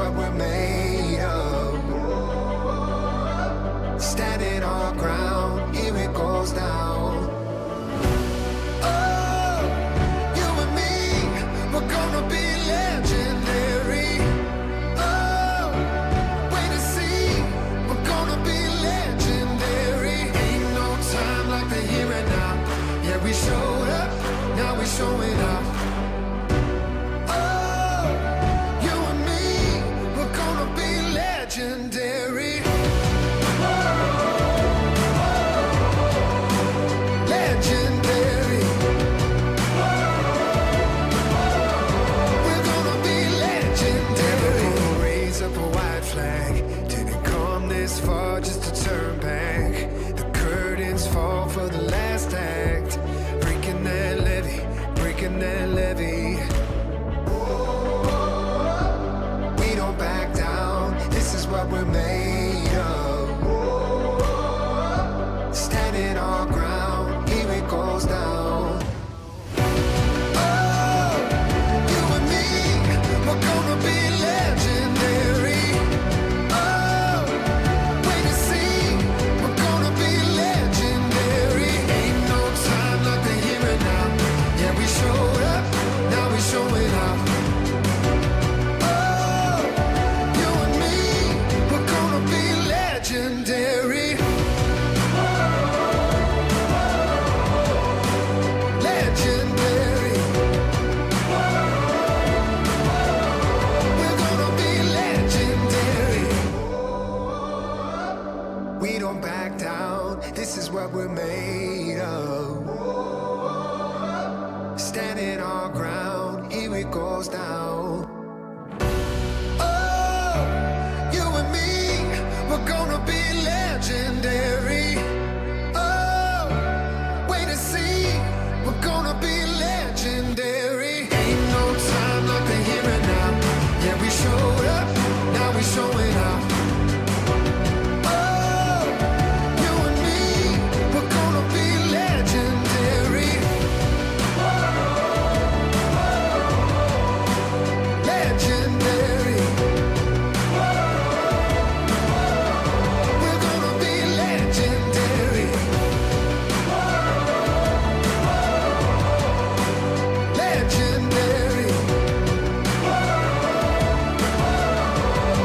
what we're made of. Standing our ground, here it goes down. Oh, you and me, we're gonna be legendary. Oh, wait and see, we're gonna be legendary. Ain't no time like the here and now. Yeah, we showed up, now we showing up. Oh, you and me, we're gonna be legendary. Legendary. We're gonna be legendary. Raise up a white flag. Didn't come this far just to turn back. The curtains fall for the last act. Breaking that levee, breaking that levee. We don't back down. This is what we're made of. Standing our ground, here it goes down. Oh, you and me, we're gonna be legendary. Oh, wait and see, we're gonna be legendary. Ain't no time like the here and now. Yeah, we showed up, now we showing up. Oh, you and me, we're gonna be legendary. Legendary. We're gonna be legendary. We don't back down. This is what we're made of. Standing our ground, here it goes down. Oh, you and me, we're gonna be legendary. Oh, wait and see, we're gonna be legendary. Ain't no time like the here and now. Yeah, we showed up, now we showing up. Oh, you and me, we're gonna be legendary. Legendary. We're gonna be legendary. Legendary.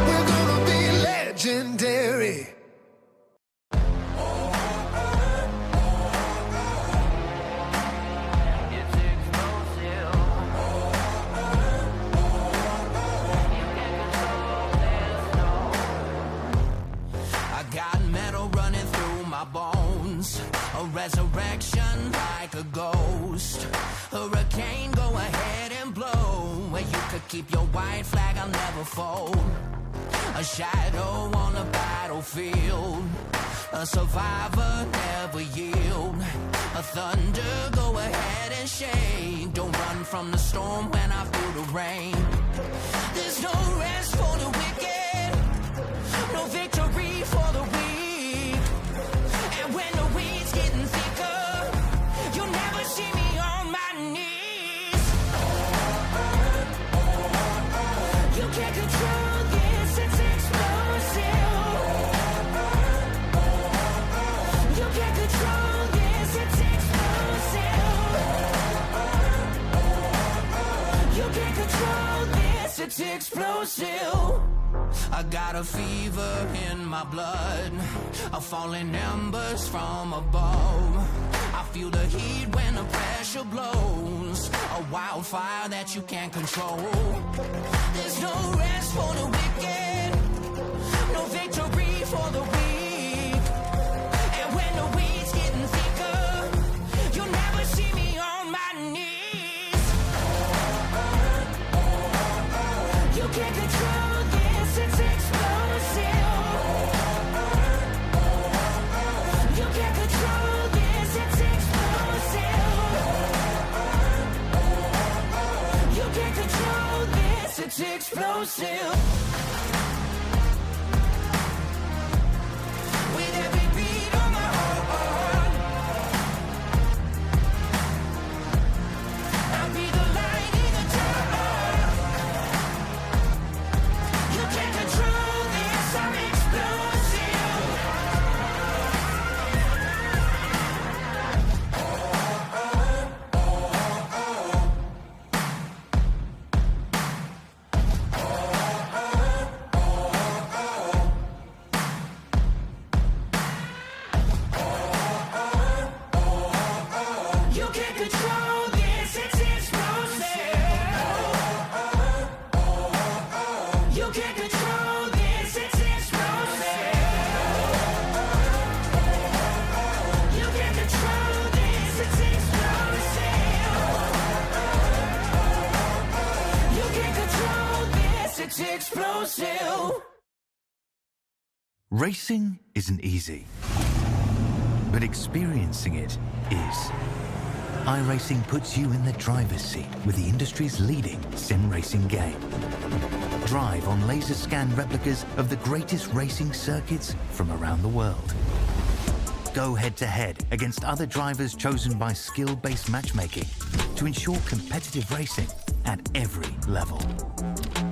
We're gonna be legendary. I got metal running through my bones, a resurrection like a ghost. Hurricane, go ahead and blow. Where you could keep your white flag, I'll never fold. A shadow on the battlefield, a survivor never yield. A thunder, go ahead and shake. Don't run from the storm when I feel the rain. There's no rest for the wicked, no victory for the weak. And when the weeds getting thicker, you'll never see me on my knees. You can't control this, it's explosive. You can't control this, it's explosive. You can't control this, it's explosive. I got a fever in my blood, a falling embers from above. I feel the heat when the pressure blows, a wildfire that you can't control. There's no rest for the wicked, no victory for the weak. And when the weeds getting thicker, you'll never see me on my knees. You can't control this, it's explosive. You can't control this, it's explosive. You can't control this, it's explosive. With every beat on my heart, I'll be the light in the dark. You can't control this, it's explosive. You can't control this, it's explosive. You can't control this, it's explosive. You can't control this, it's explosive. Racing isn't easy, but experiencing it is. iRacing puts you in the driver's seat with the industry's leading sim racing game. Drive on laser scan replicas of the greatest racing circuits from around the world. Go head to head against other drivers chosen by skill-based matchmaking to ensure competitive racing at every level.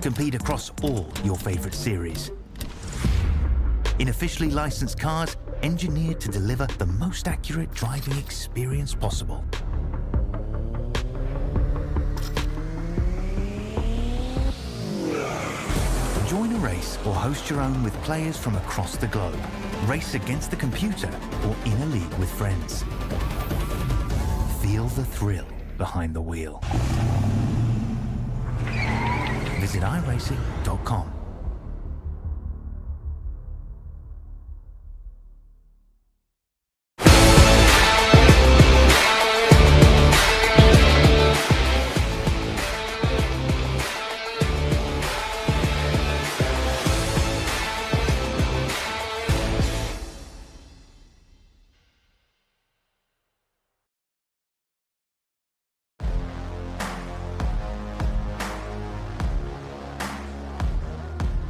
Compete across all your favorite series. In officially licensed cars, engineered to deliver the most accurate driving experience possible. Join a race or host your own with players from across the globe. Race against the computer or in a league with friends. Feel the thrill behind the wheel. Visit iRacing.com.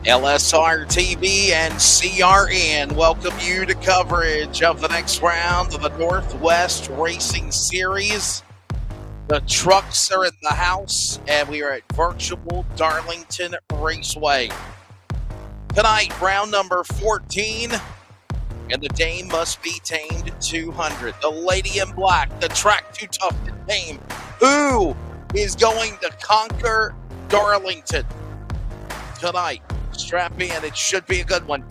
LSRTV and CRN welcome you to coverage of the next round of the Northwest Racing Series. The trucks are in the house, and we are at virtual Darlington Raceway. Tonight, round number 14, and the Dame Must Be Tamed 200. The Lady in Black, the Track Too Tough to Tame. Who is going to conquer Darlington tonight? Strap in. It should be a good one.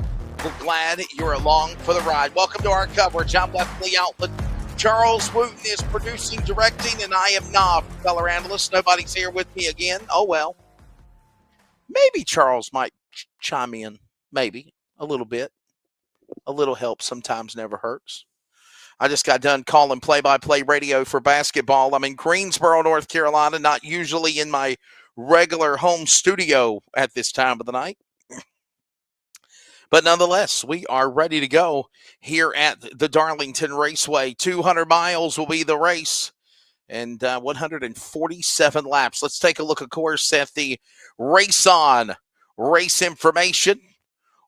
We're glad you're along for the ride. Welcome to our coverage. I'm Leslie Outlet. Charles Wooten is producing, directing, and I am not color analyst. Nobody's here with me again. Oh, well. Maybe Charles might chime in. Maybe. A little bit. A little help sometimes never hurts. I just got done calling play-by-play radio for basketball. I'm in Greensboro, North Carolina, not usually in my regular home studio at this time of the night. But nonetheless, we are ready to go here at the Darlington Raceway. 200 miles will be the race and 147 laps. Let's take a look, of course, at the Race On race information.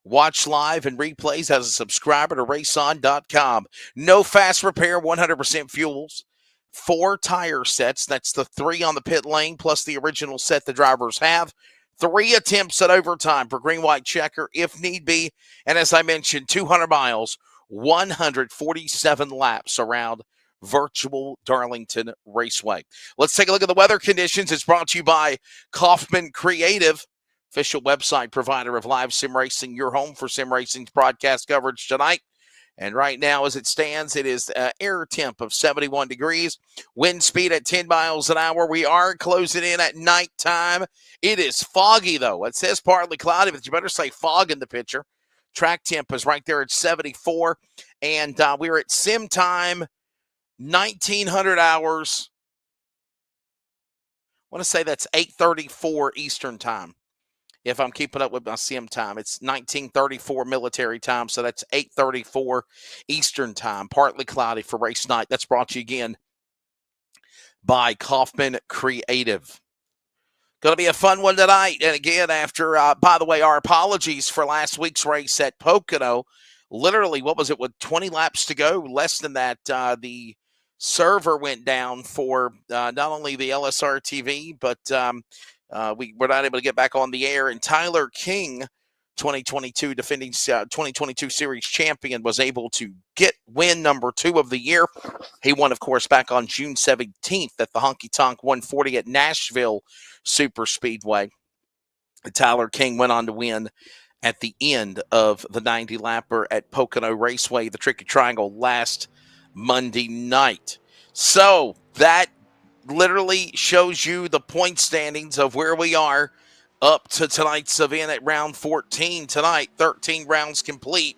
Watch live and replays as a subscriber to raceon.com. No fast repair, 100% fuels. 4 tire sets. That's the 3 on the pit lane plus the original set the drivers have. 3 attempts at overtime for green-white checker if need be. And as I mentioned, 200 miles, 147 laps around virtual Darlington Raceway. Let's take a look at the weather conditions. It's brought to you by Kaufman Creative, official website provider of live sim racing, your home for sim racing's broadcast coverage tonight. And right now, as it stands, it is air temp of 71 degrees, wind speed at 10 miles an hour. We are closing in at nighttime. It is foggy, though. It says partly cloudy, but you better say fog in the picture. Track temp is right there at 74, and we're at sim time, 1900 hours. I want to say that's 8:34 Eastern time. If I'm keeping up with my sim time, it's 1934 military time, so that's 8:34 Eastern time. Partly cloudy for race night. That's brought to you again by Kaufman Creative. Going to be a fun one tonight. And again, after, by the way, our apologies for last week's race at Pocono. Literally, what was it, with 20 laps to go? Less than that, the server went down for not only the LSRTV, but we were not able to get back on the air. And Tyler King, 2022 defending 2022 series champion, was able to get win number 2 of the year. He won, of course, back on June 17th at the Honky Tonk 140 at Nashville Super Speedway. Tyler King went on to win at the end of the 90-lapper at Pocono Raceway, the Tricky Triangle, last Monday night. So that literally shows you the point standings of where we are up to tonight's event at round 14 tonight. 13 rounds complete.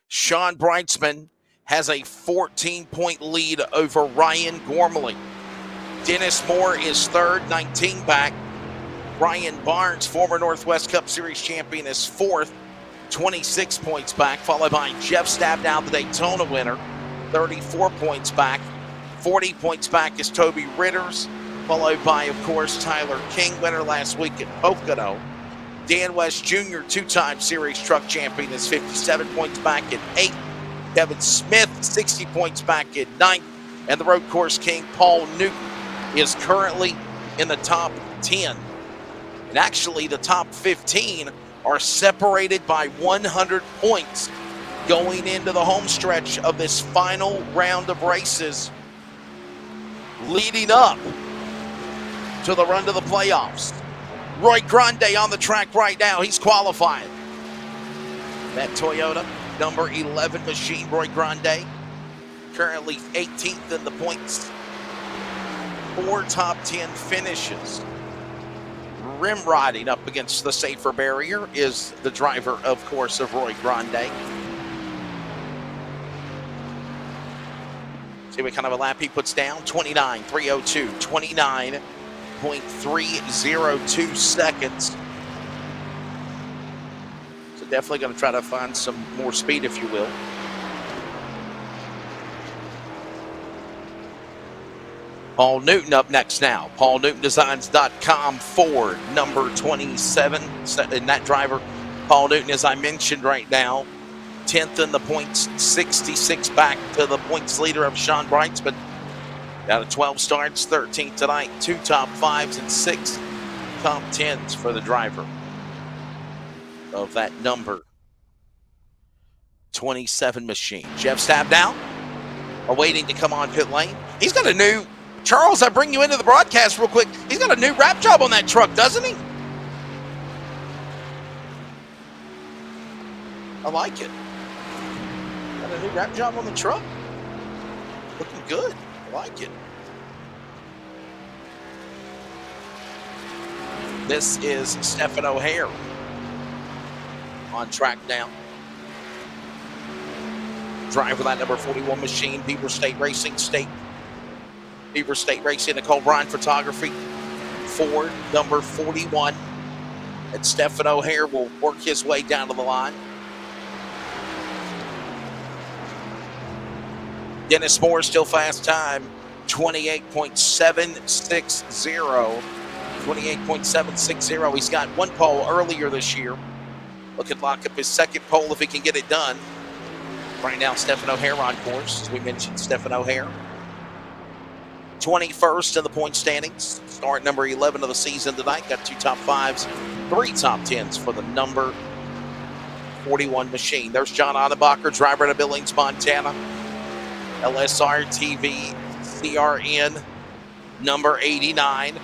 Sean Brightsman has a 14-point lead over Ryan Gormley. Dennis Moore is third, 19 back. Ryan Barnes, former Northwest Cup Series champion, is fourth, 26 points back, followed by Jeff Stabnow, the Daytona winner, 34 points back. 40 points back is Toby Ritters, followed by, of course, Tyler King, winner last week at Pocono. Dan West Jr., two-time series truck champion, is 57 points back at 8th. Kevin Smith, 60 points back at 9th. And the road course king, Paul Newton, is currently in the top 10. And actually, the top 15 are separated by 100 points going into the home stretch of this final round of races leading up to the run to the playoffs. Roy Grande on the track right now. He's qualifying. That Toyota number 11 machine, Roy Grande, currently 18th in the points. 4 top 10 finishes. Rim riding up against the safer barrier is the driver, of course, of Roy Grande. See what kind of a lap he puts down. 29.302. 29.302 seconds. So definitely going to try to find some more speed, if you will. Paul Newton up next now. PaulNewtonDesigns.com Ford, number 27. And that driver, Paul Newton, as I mentioned right now, 10th in the points, 66 back to the points leader of Sean Brightsman. Out of 12 starts, 13th tonight, 2 top 5s and 6 top 10s for the driver of that number 27 machine. Jeff Stabnow awaiting to come on pit lane. He's got a new, Charles, I bring you into the broadcast real quick. He's got a new wrap job on that truck, doesn't he? I like it. Got a new wrap job on the truck. Looking good. I like it. This is Stephen O'Hare on track now. Driver that number 41 machine, Beaver State Racing, Nicole Bryan Photography, Ford number 41. And Stephen O'Hare will work his way down to the line. Dennis Moore still fast time, 28.760. 28.760. He's got one pole earlier this year. Looking to lock up his second pole if he can get it done. Right now, Stephen O'Hare on course. As we mentioned, Stephen O'Hare, 21st in the point standings. Start number 11 of the season tonight. Got 2 top 5s, 3 top 10s for the number 41 machine. There's John Onnebacher, driver out of Billings, Montana. LSRTV CRN number 89.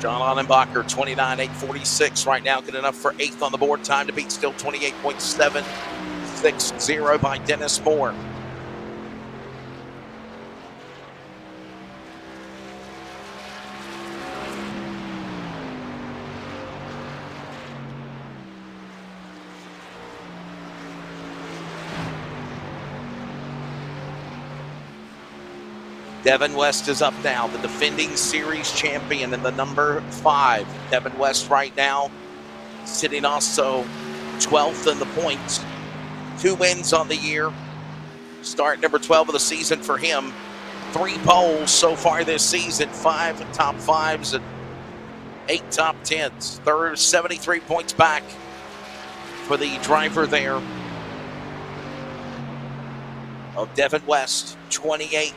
John Onnebacher, 29.846 right now, good enough for 8th on the board. Time to beat still 28.760 by Dennis Moore. Devin West is up now, the defending series champion in the number 5. Devin West right now sitting also 12th in the points. 2 wins on the year. Start number 12 of the season for him. 3 poles so far this season. 5 top 5s and 8 top 10s. Third, 73 points back for the driver there of Devin West. 28.940,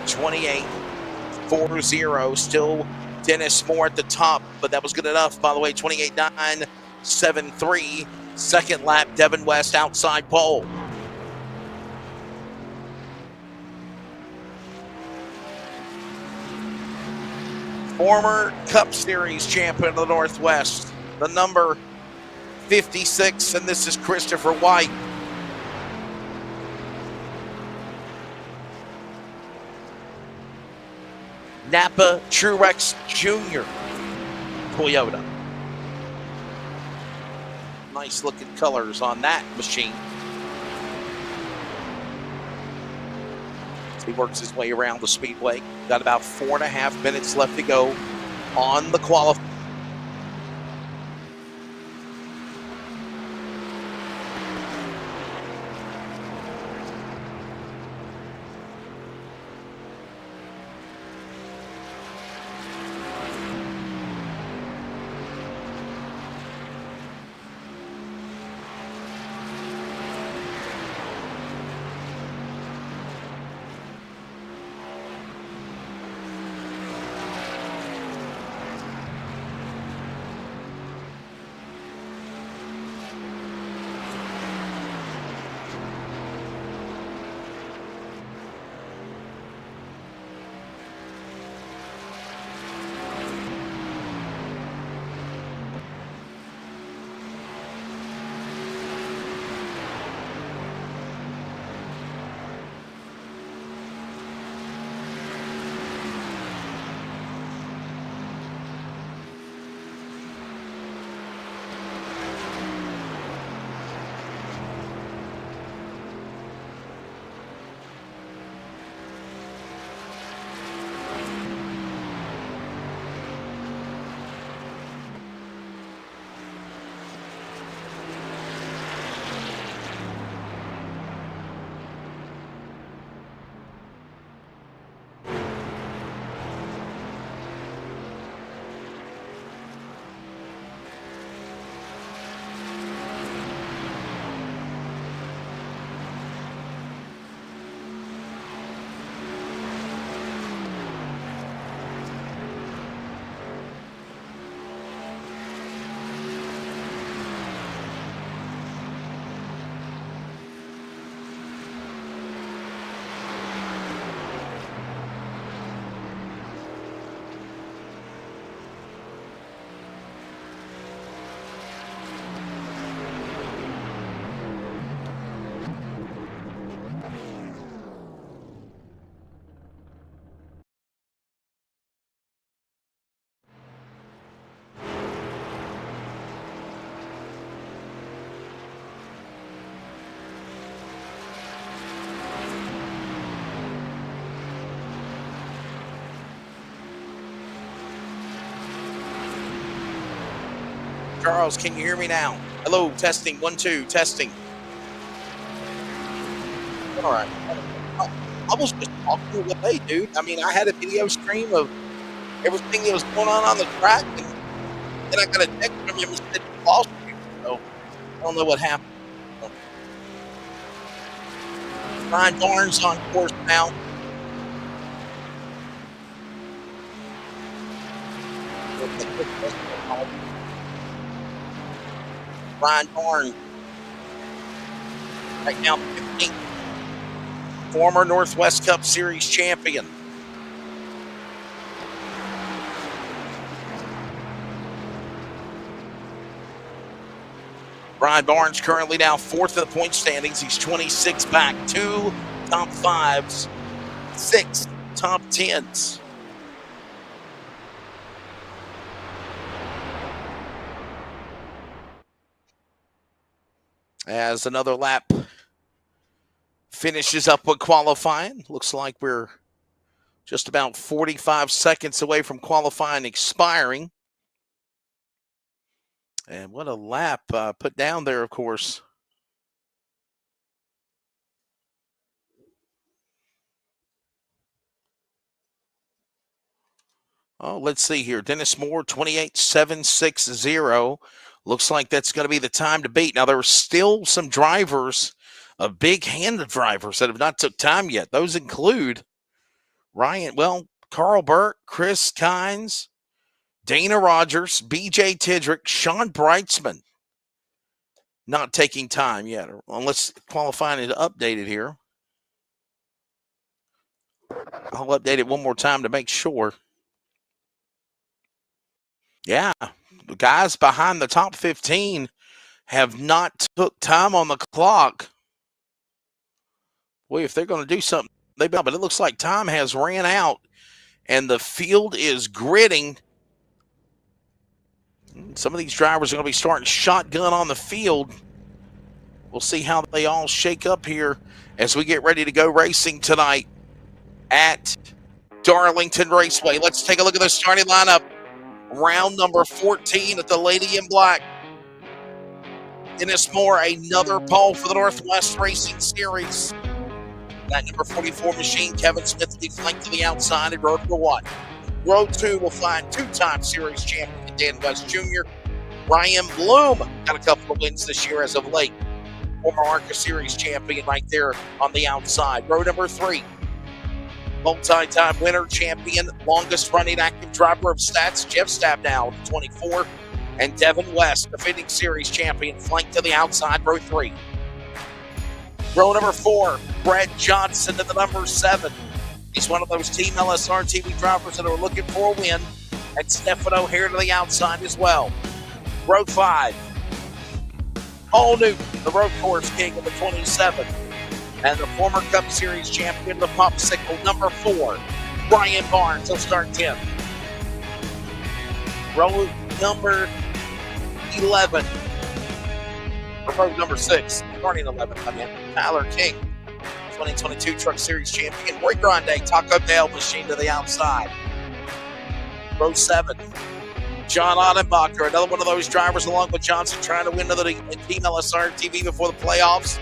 28.40. Still Dennis Moore at the top, but that was good enough, by the way. 28.973. Second lap, Devin West outside pole. Former Cup Series champion of the Northwest, the number 56, and this is Christopher White. Napa Truex Jr. Toyota. Nice looking colors on that machine. He works his way around the speedway. Got about 4.5 minutes left to go on the qualifying. Charles, can you hear me now? Hello, testing, 1, 2, testing. All right. I was just talking away, dude. I mean, I had a video stream of everything that was going on the track, and then I got a text from him and said you lost you. So I don't know what happened. Ryan Barnes on course now. Ryan Barnes right now 15th. Former Northwest Cup Series champion. Brian Barnes currently now 4th in the point standings. He's 26 back, 2 top 5s, 6 top 10s. As another lap finishes up with qualifying. Looks like we're just about 45 seconds away from qualifying expiring. And what a lap put down there, of course. Oh, let's see here. Dennis Moore, 28.760. Looks like that's going to be the time to beat. Now, there are still some drivers, big-handed drivers that have not took time yet. Those include Carl Burke, Chris Kynes, Dana Rogers, BJ Tidrick, Sean Breitzman. Not taking time yet, unless qualifying is updated here. I'll update it one more time to make sure. Yeah, the guys behind the top 15 have not took time on the clock. Boy, if they're going to do something, but it looks like time has ran out and the field is gritting. Some of these drivers are going to be starting shotgun on the field. We'll see how they all shake up here as we get ready to go racing tonight at Darlington Raceway. Let's take a look at the starting lineup. Round number 14 at the Lady in Black. Dennis Moore, another pole for the Northwest Racing Series. That number 44 machine, Kevin Smith, will be flanked to the outside in row number 1. Row 2 will find two-time series champion Dan West Jr. Ryan Bloom got a couple of wins this year as of late. Former ARCA Series champion right there on the outside. Row number 3, multi-time winner, champion, longest-running active driver of stats, Jeff Stabnow, 24. And Devin West, defending series champion, flanked to the outside, row 3. Row number 4, Brett Johnson at the number 7. He's one of those Team LSRTV drivers that are looking for a win. And Stefano here to the outside as well. Row 5, Paul Newton, the road course king of the 27. And the former Cup Series champion, the popsicle, number 4, Brian Barnes. He'll start 10th. Row number 11. Or row number 6, starting 11, Tyler King, 2022 Truck Series champion. Roy Grande, Taco Bell machine to the outside. Row 7, John Ottenbacher, another one of those drivers along with Johnson trying to win another Team LSRTV before the playoffs.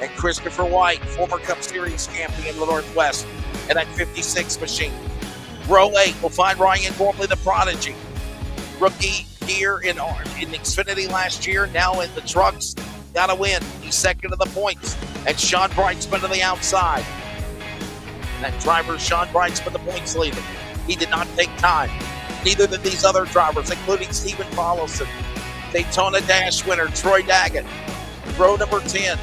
And Christopher White, former Cup Series champion of the Northwest, and that 56 machine. Row 8 will find Ryan Gormley, the prodigy. Rookie here in Xfinity last year, now in the trucks. Got to win. He's second to the points. And Sean Brightsman to the outside. That driver, Sean Brightsman, the points leader. He did not take time. Neither did these other drivers, including Stephen Paulson, Daytona Dash winner Troy Daggett. Row number 10.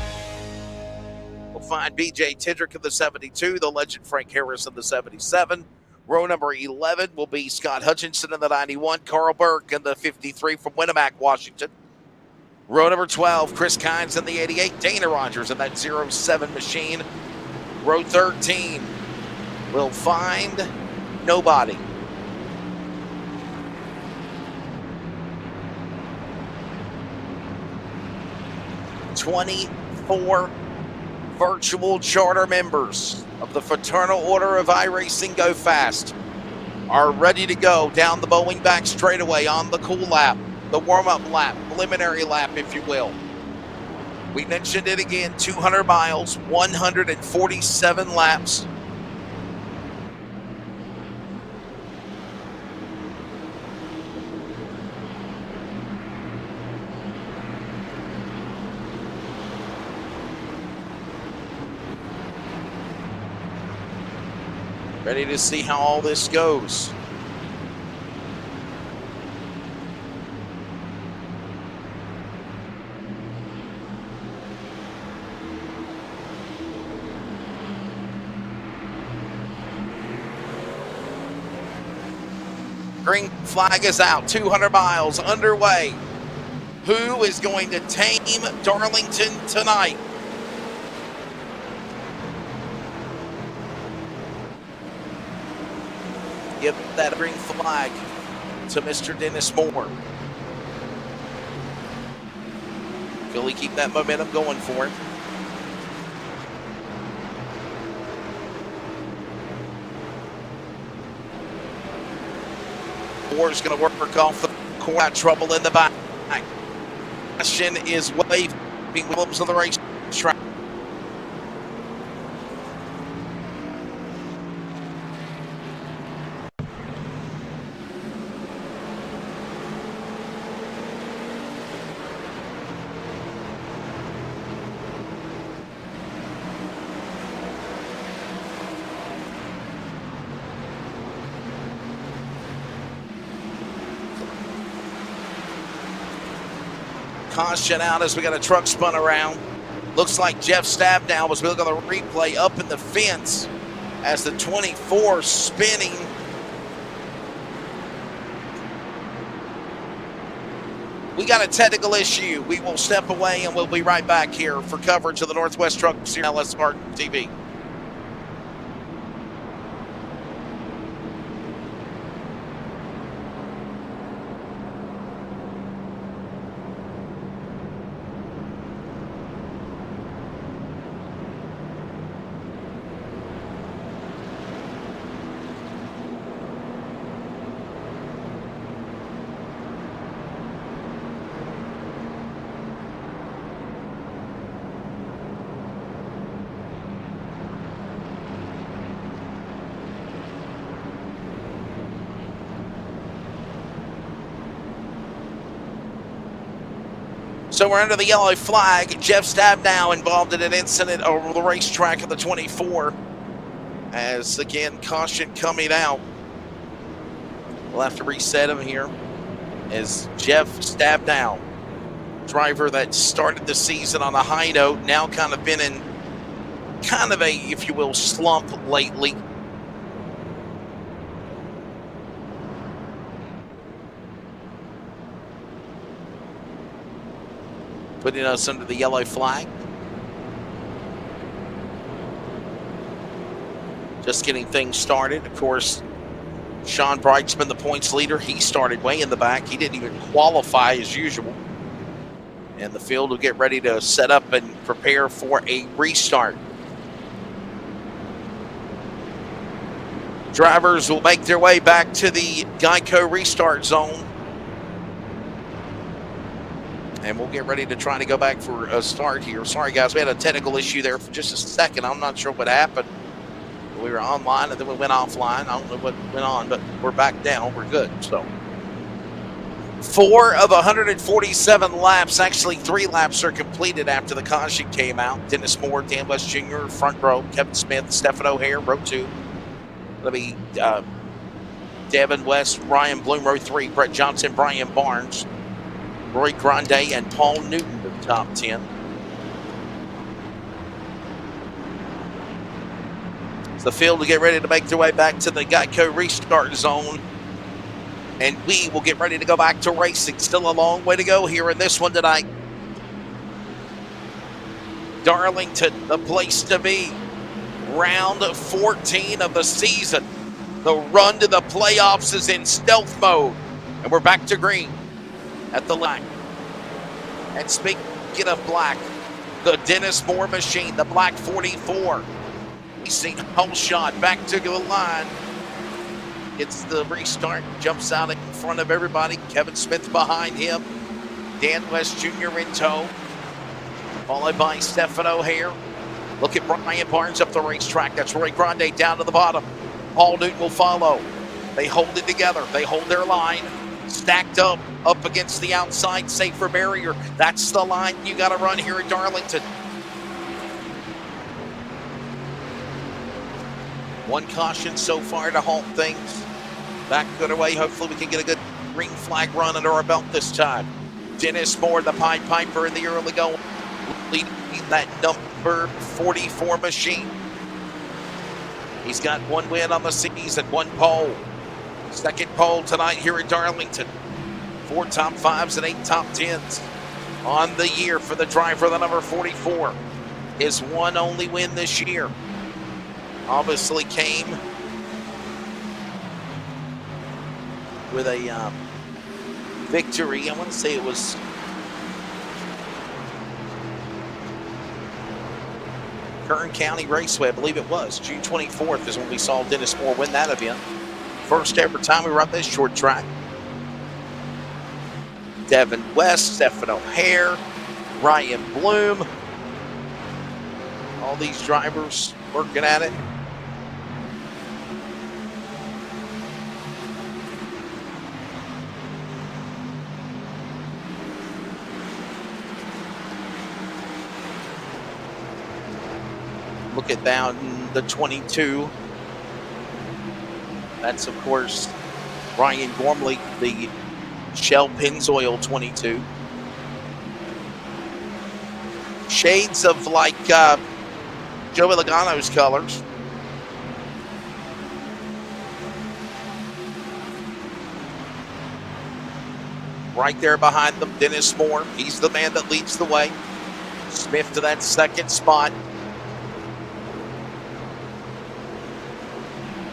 We'll find BJ Tindrick of the 72, the legend Frank Harris of the 77. Row number 11 will be Scott Hutchinson in the 91, Carl Burke in the 53 from Winnemac, Washington. Row number 12, Chris Kynes in the 88, Dana Rogers in that 07 machine. Row 13 will find nobody. "24 virtual charter members of the Fraternal Order of iRacing Go Fast are ready to go down the Bowling Back straightaway on the cool lap, the warm-up lap, preliminary lap, if you will. We mentioned it again, 200 miles, 147 laps. Ready to see how all this goes. Green flag is out, 200 miles underway. Who is going to tame Darlington tonight? Give that green flag to Mr. Dennis Moore. Philly, keep that momentum going for him. Moore's going to work off the corner. Trouble in the back. Question is waving Williams on the racetrack. Caution out as we got a truck spun around. Looks like Jeff Stabnow was looking at the replay up in the fence as the 24 spinning. We got a technical issue. We will step away and we'll be right back here for coverage of the Northwest Truck Series LSRTV. So we're under the yellow flag. Jeff Stabnow involved in an incident over the racetrack of the 24. As again, caution coming out. We'll have to reset him here. As Jeff Stabnow, driver that started the season on a high note, now kind of been in kind of a, if you will, slump lately. Putting us under the yellow flag. Just getting things started. Of course, Sean Brightsman, the points leader, he started way in the back. He didn't even qualify as usual. And the field will get ready to set up and prepare for a restart. Drivers will make their way back to the Geico restart zone. And we'll get ready to try to go back for a start here. Sorry, guys, we had a technical issue there for just a second. I'm not sure what happened. We were online, and then we went offline. I don't know what went on, but we're back down. We're good. So 4 of 147 laps, actually 3 laps are completed after the caution came out. Dennis Moore, Dan West Jr., front row. Kevin Smith, Stephen O'Hare, row 2. That'll be Devin West, Ryan Bloom, row 3. Brett Johnson, Brian Barnes, Roy Grande, and Paul Newton, the top 10. The field will get ready to make their way back to the Geico restart zone. And we will get ready to go back to racing. Still a long way to go here in this one tonight. Darlington, the place to be. Round 14 of the season. The run to the playoffs is in stealth mode. And we're back to green at the line. And speaking of black, the Dennis Moore machine, the black 44. Racing whole shot back to the line. Gets the restart, jumps out in front of everybody. Kevin Smith behind him. Dan West Jr. in tow. Followed by Stephen O'Hare. Look at Brian Barnes up the racetrack. That's Roy Grande down to the bottom. Paul Newton will follow. They hold it together. They hold their line. Stacked up against the outside, safer barrier. That's the line you got to run here at Darlington. One caution so far to halt things. Back good away. Hopefully we can get a good green flag run under our belt this time. Dennis Moore, the Pied Piper in the early going, leading that number 44 machine. He's got 1 win on the season, 1 pole. Second pole tonight here at Darlington. 4 top 5s and 8 top 10s on the year for the driver, the number 44. His one only win this year obviously came with a victory. I want to say it was Kern County Raceway, I believe it was. June 24th is when we saw Dennis Moore win that event. First ever time we run this short track. Devin West, Stephen O'Hare, Ryan Bloom. All these drivers working at it. Look at down the 22. That's, of course, Ryan Gormley, the Shell Pennzoil 22. Shades of like Joey Logano's colors. Right there behind them, Dennis Moore. He's the man that leads the way. Smith to that second spot.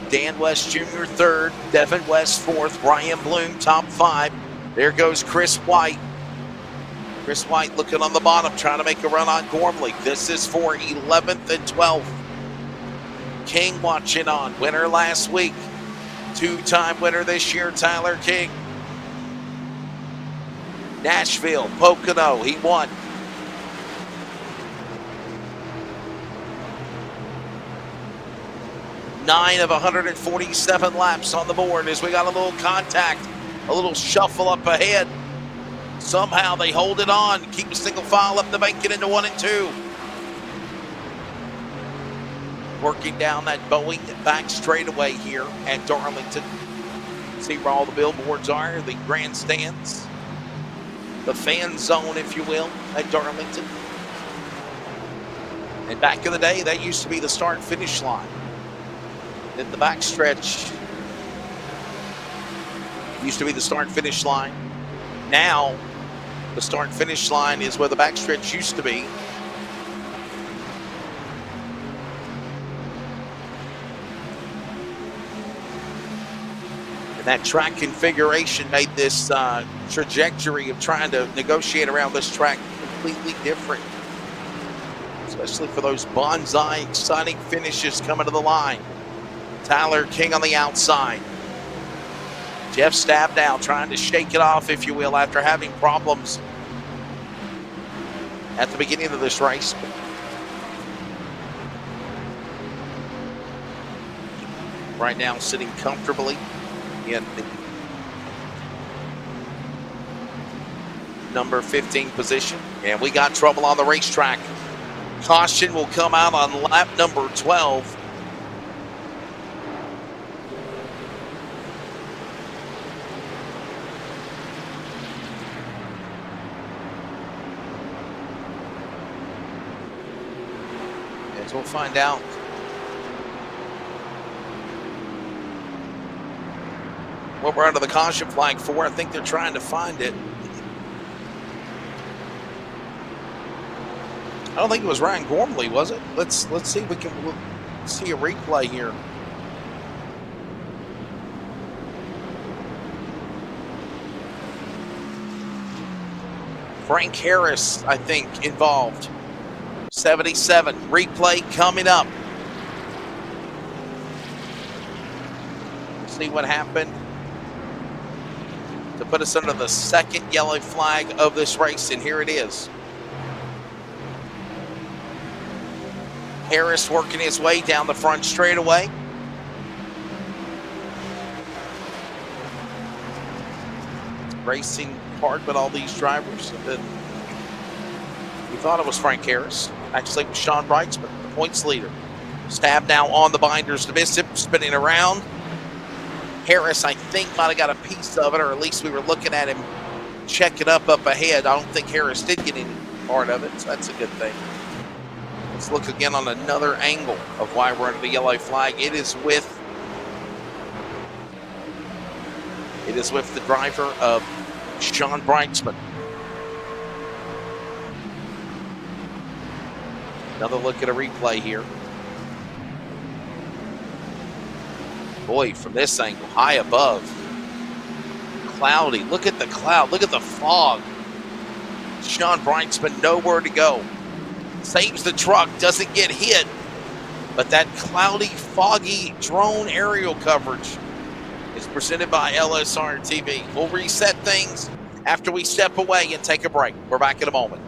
Dan West Jr. third, Devin West fourth, Ryan Bloom top 5. There goes Chris White. Chris White looking on the bottom, trying to make a run on Gormley. This is for 11th and 12th. King watching on, winner last week. 2-time winner this year, Tyler King. Nashville, Pocono, he won. Nine of 147 laps on the board as we got a little contact, a little shuffle up ahead. Somehow they hold it on, keep a single file up the bank, get into 1 and 2. Working down that Boeing back straightaway here at Darlington. See where all the billboards are, the grandstands, the fan zone, if you will, at Darlington. And back in the day, that used to be the start-finish line. Then the backstretch used to be the start-finish line. Now, the start-finish line is where the backstretch used to be. And that track configuration made this trajectory of trying to negotiate around this track completely different. Especially for those bonsai exciting finishes coming to the line. Tyler King on the outside. Jeff Stabnow trying to shake it off, if you will, after having problems at the beginning of this race. Right now sitting comfortably in the number 15 position. And we got trouble on the racetrack. Caution will come out on lap number 12. As we'll find out what we're under the caution flag for. I think they're trying to find it. I don't think it was Ryan Gormley, was it? Let's see if we can see a replay here. Frank Harris, I think, involved. 77. Replay coming up. See what happened to put us under the second yellow flag of this race, and here it is. Harris working his way down the front straightaway. Racing hard, but all these drivers. We thought it was Frank Harris. Actually, it was Sean Brightsman, the points leader. Stab now on the binders to miss him, spinning around. Harris, I think, might have got a piece of it, or at least we were looking at him check it up ahead. I don't think Harris did get any part of it, so that's a good thing. Let's look again on another angle of why we're under the yellow flag. It is with the driver of Sean Brightsman. Another look at a replay here. Boy, from this angle, high above. Cloudy. Look at the cloud. Look at the fog. Sean Brightsman, nowhere to go. Saves the truck, doesn't get hit. But that cloudy, foggy drone aerial coverage is presented by LSRTV. We'll reset things after we step away and take a break. We're back in a moment.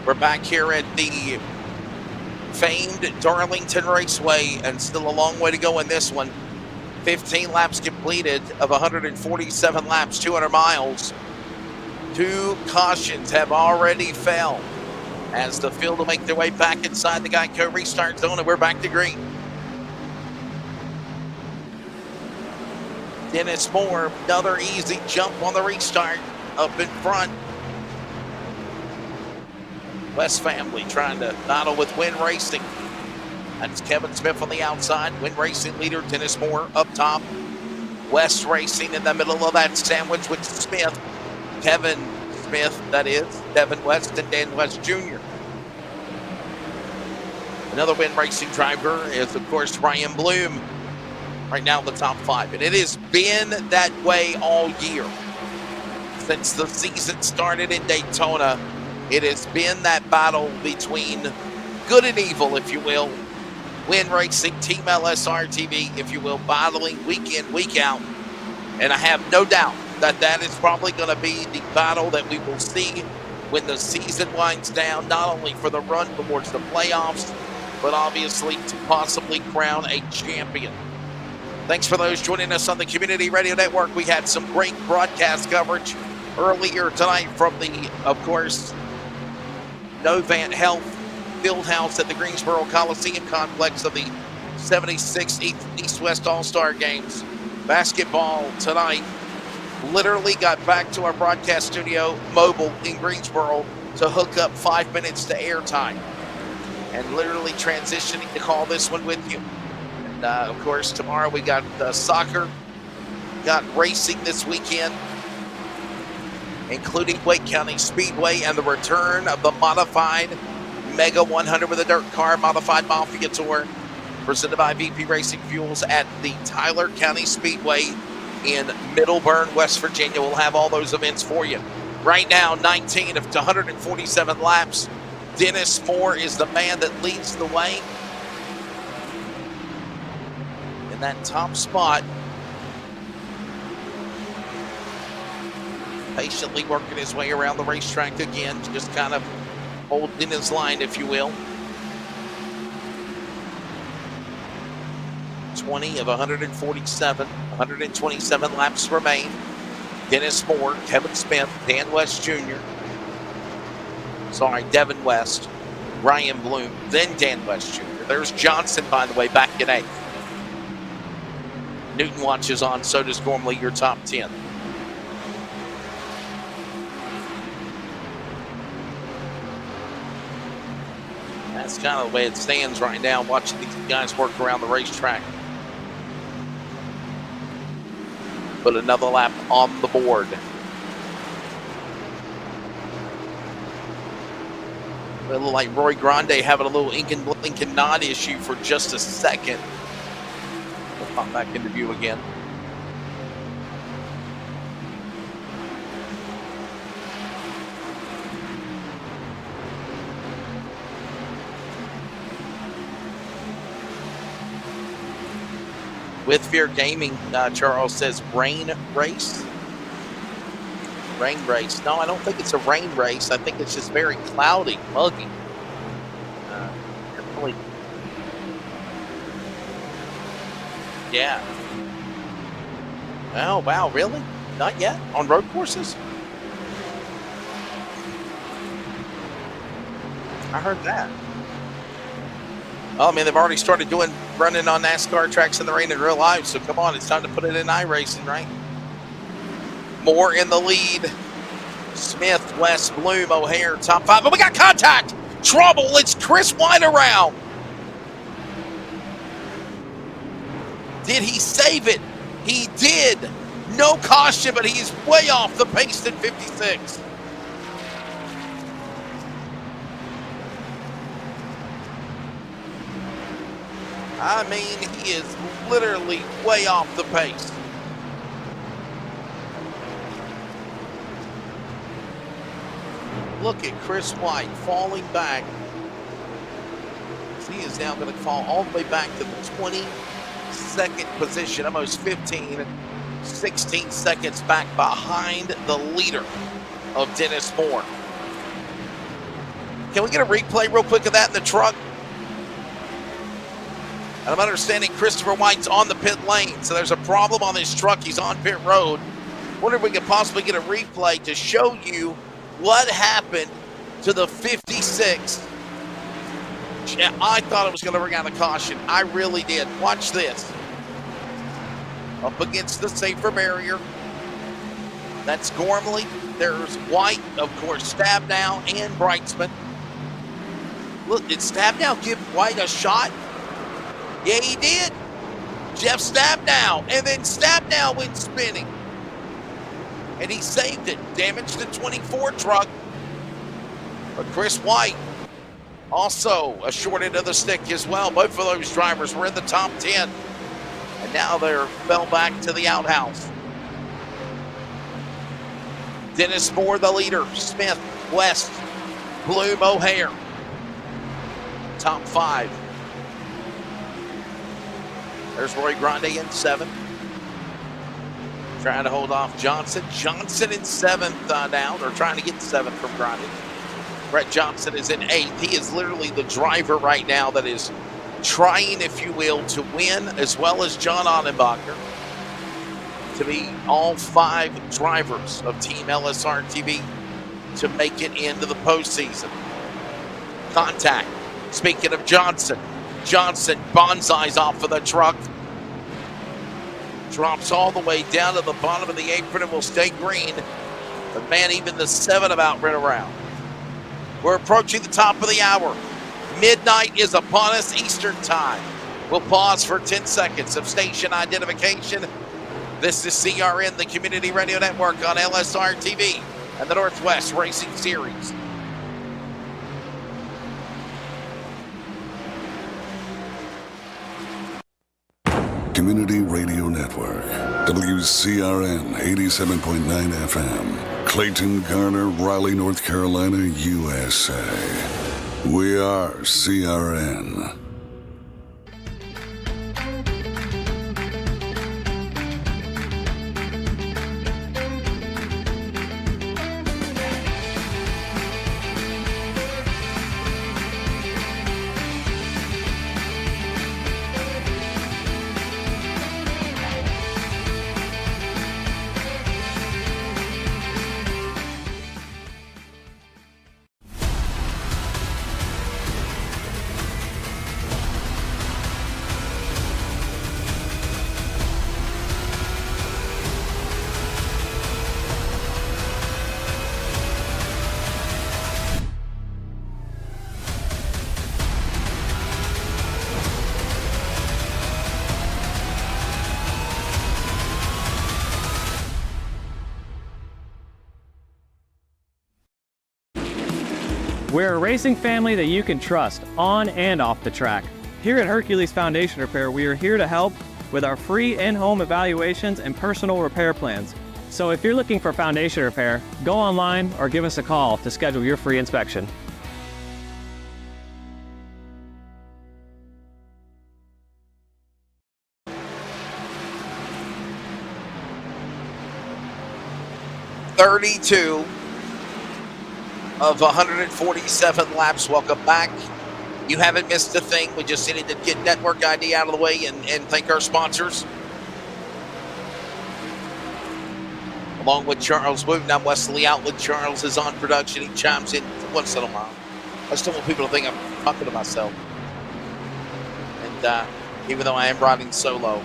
We're back here at the famed Darlington Raceway, and still a long way to go in this one. 15 laps completed of 147 laps, 200 miles. 2 cautions have already fell as the field will make their way back inside the Geico restart zone, and we're back to green. Dennis Moore, another easy jump on the restart up in front. West family trying to battle with Win Racing. That's Kevin Smith on the outside. Win Racing leader Dennis Moore up top. West Racing in the middle of that sandwich with Smith. Kevin Smith, that is. Devin West and Dan West Jr. Another Win Racing driver is, of course, Ryan Bloom. Right now in the top 5. And it has been that way all year. Since the season started in Daytona, it has been that battle between good and evil, if you will. Win Racing, Team LSRTV, if you will, battling week in, week out. And I have no doubt that that is probably going to be the battle that we will see when the season winds down, not only for the run towards the playoffs, but obviously to possibly crown a champion. Thanks for those joining us on the Community Radio Network. We had some great broadcast coverage earlier tonight from the, of course, Novant Health Fieldhouse at the Greensboro Coliseum complex of the 76th East-West All-Star Games. Basketball tonight. Literally got back to our broadcast studio mobile in Greensboro to hook up 5 minutes to airtime. And literally transitioning to call this one with you. And of course, tomorrow we got soccer, got racing this weekend, including Wake County Speedway and the return of the modified Mega 100 with a dirt car modified Mafia Tour, presented by VP Racing Fuels at the Tyler County Speedway in Middleburn, West Virginia. We'll have all those events for you. Right now, 19 of 147 laps. Dennis Moore is the man that leads the way in that top spot. Patiently working his way around the racetrack again, just kind of holding his line, if you will. 20 of 147, 127 laps remain. Dennis Moore, Kevin Smith, Dan West Jr., Devin West, Ryan Bloom, then Dan West Jr. There's Johnson, by the way, back in 8th. Newton watches on, so does normally your top 10. That's kind of the way it stands right now, watching these guys work around the racetrack. Put another lap on the board. A little like Roy Grande having a little Lincoln nod issue for just a second. We'll pop back into view again. With Fear Gaming, Charles says rain race. Rain race. No, I don't think it's a rain race. I think it's just very cloudy, muggy. Definitely. Yeah. Oh, wow, really? Not yet? On road courses? I heard that. Well, I mean, they've already started running on NASCAR tracks in the rain in real life, so come on, it's time to put it in iRacing, right? Moore in the lead. Smith, West, Bloom, O'Hare, top 5. But we got contact! Trouble! It's Chris White around! Did he save it? He did! No caution, but he's way off the pace in 56. I mean, he is literally way off the pace. Look at Chris White falling back. He is now going to fall all the way back to the 22nd position, almost 16 seconds back behind the leader of Dennis Moore. Can we get a replay real quick of that in the truck? And I'm understanding Christopher White's on the pit lane, so there's a problem on this truck. He's on pit road. Wonder if we could possibly get a replay to show you what happened to the 56. I thought it was going to bring out a caution. I really did. Watch this. up against the safer barrier. That's Gormley. There's White, of course, Stabnow and Brightsman. Look, did Stabnow give White a shot? Yeah, he did. Jeff Stabnow, and then Stabnow went spinning. And he saved it. Damaged the 24 truck. But Chris White also a short end of the stick as well. Both of those drivers were in the top 10. And now they're fell back to the outhouse. Dennis Moore, the leader. Smith, West, Bloom, O'Hare. Top 5. There's Roy Grande in 7th. Trying to hold off Johnson. Johnson in 7th now. They're trying to get 7th from Grande. Brett Johnson is in 8th. He is literally the driver right now that is trying, if you will, to win, as well as John Ottenbacher, to be all 5 drivers of Team LSRTV to make it into the postseason. Contact. Speaking of Johnson, Johnson bonsais off of the truck. Drops all the way down to the bottom of the apron and will stay green. But man, even the 7 about ran around. We're approaching the top of the hour. Midnight is upon us Eastern time. We'll pause for 10 seconds of station identification. This is CRN, the Community Radio Network on LSRTV and the Northwest Racing Series. Community Radio Network, WCRN 87.9 FM, Clayton, Garner, Raleigh, North Carolina, USA. We are CRN. We're a racing family that you can trust on and off the track. Here at Hercules Foundation Repair, we are here to help with our free in-home evaluations and personal repair plans. So if you're looking for foundation repair, go online or give us a call to schedule your free inspection. .32 of 147 laps. Welcome back. You haven't missed a thing. We just needed to get network ID out of the way and thank our sponsors. Along with Charles Wooten, I'm Wesley Outlet. Charles is on production. He chimes in once in a while. I still want people to think I'm talking to myself. And even though I am riding solo.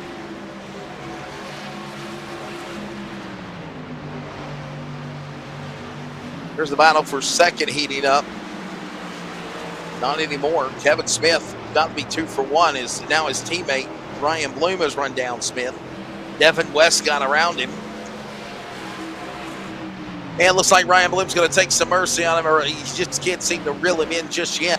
There's the battle for second heating up. Not anymore. Kevin Smith, got to be 2 for 1, is now his teammate. Ryan Bloom has run down Smith. Devin West got around him. And it looks like Ryan Bloom's going to take some mercy on him, or he just can't seem to reel him in just yet.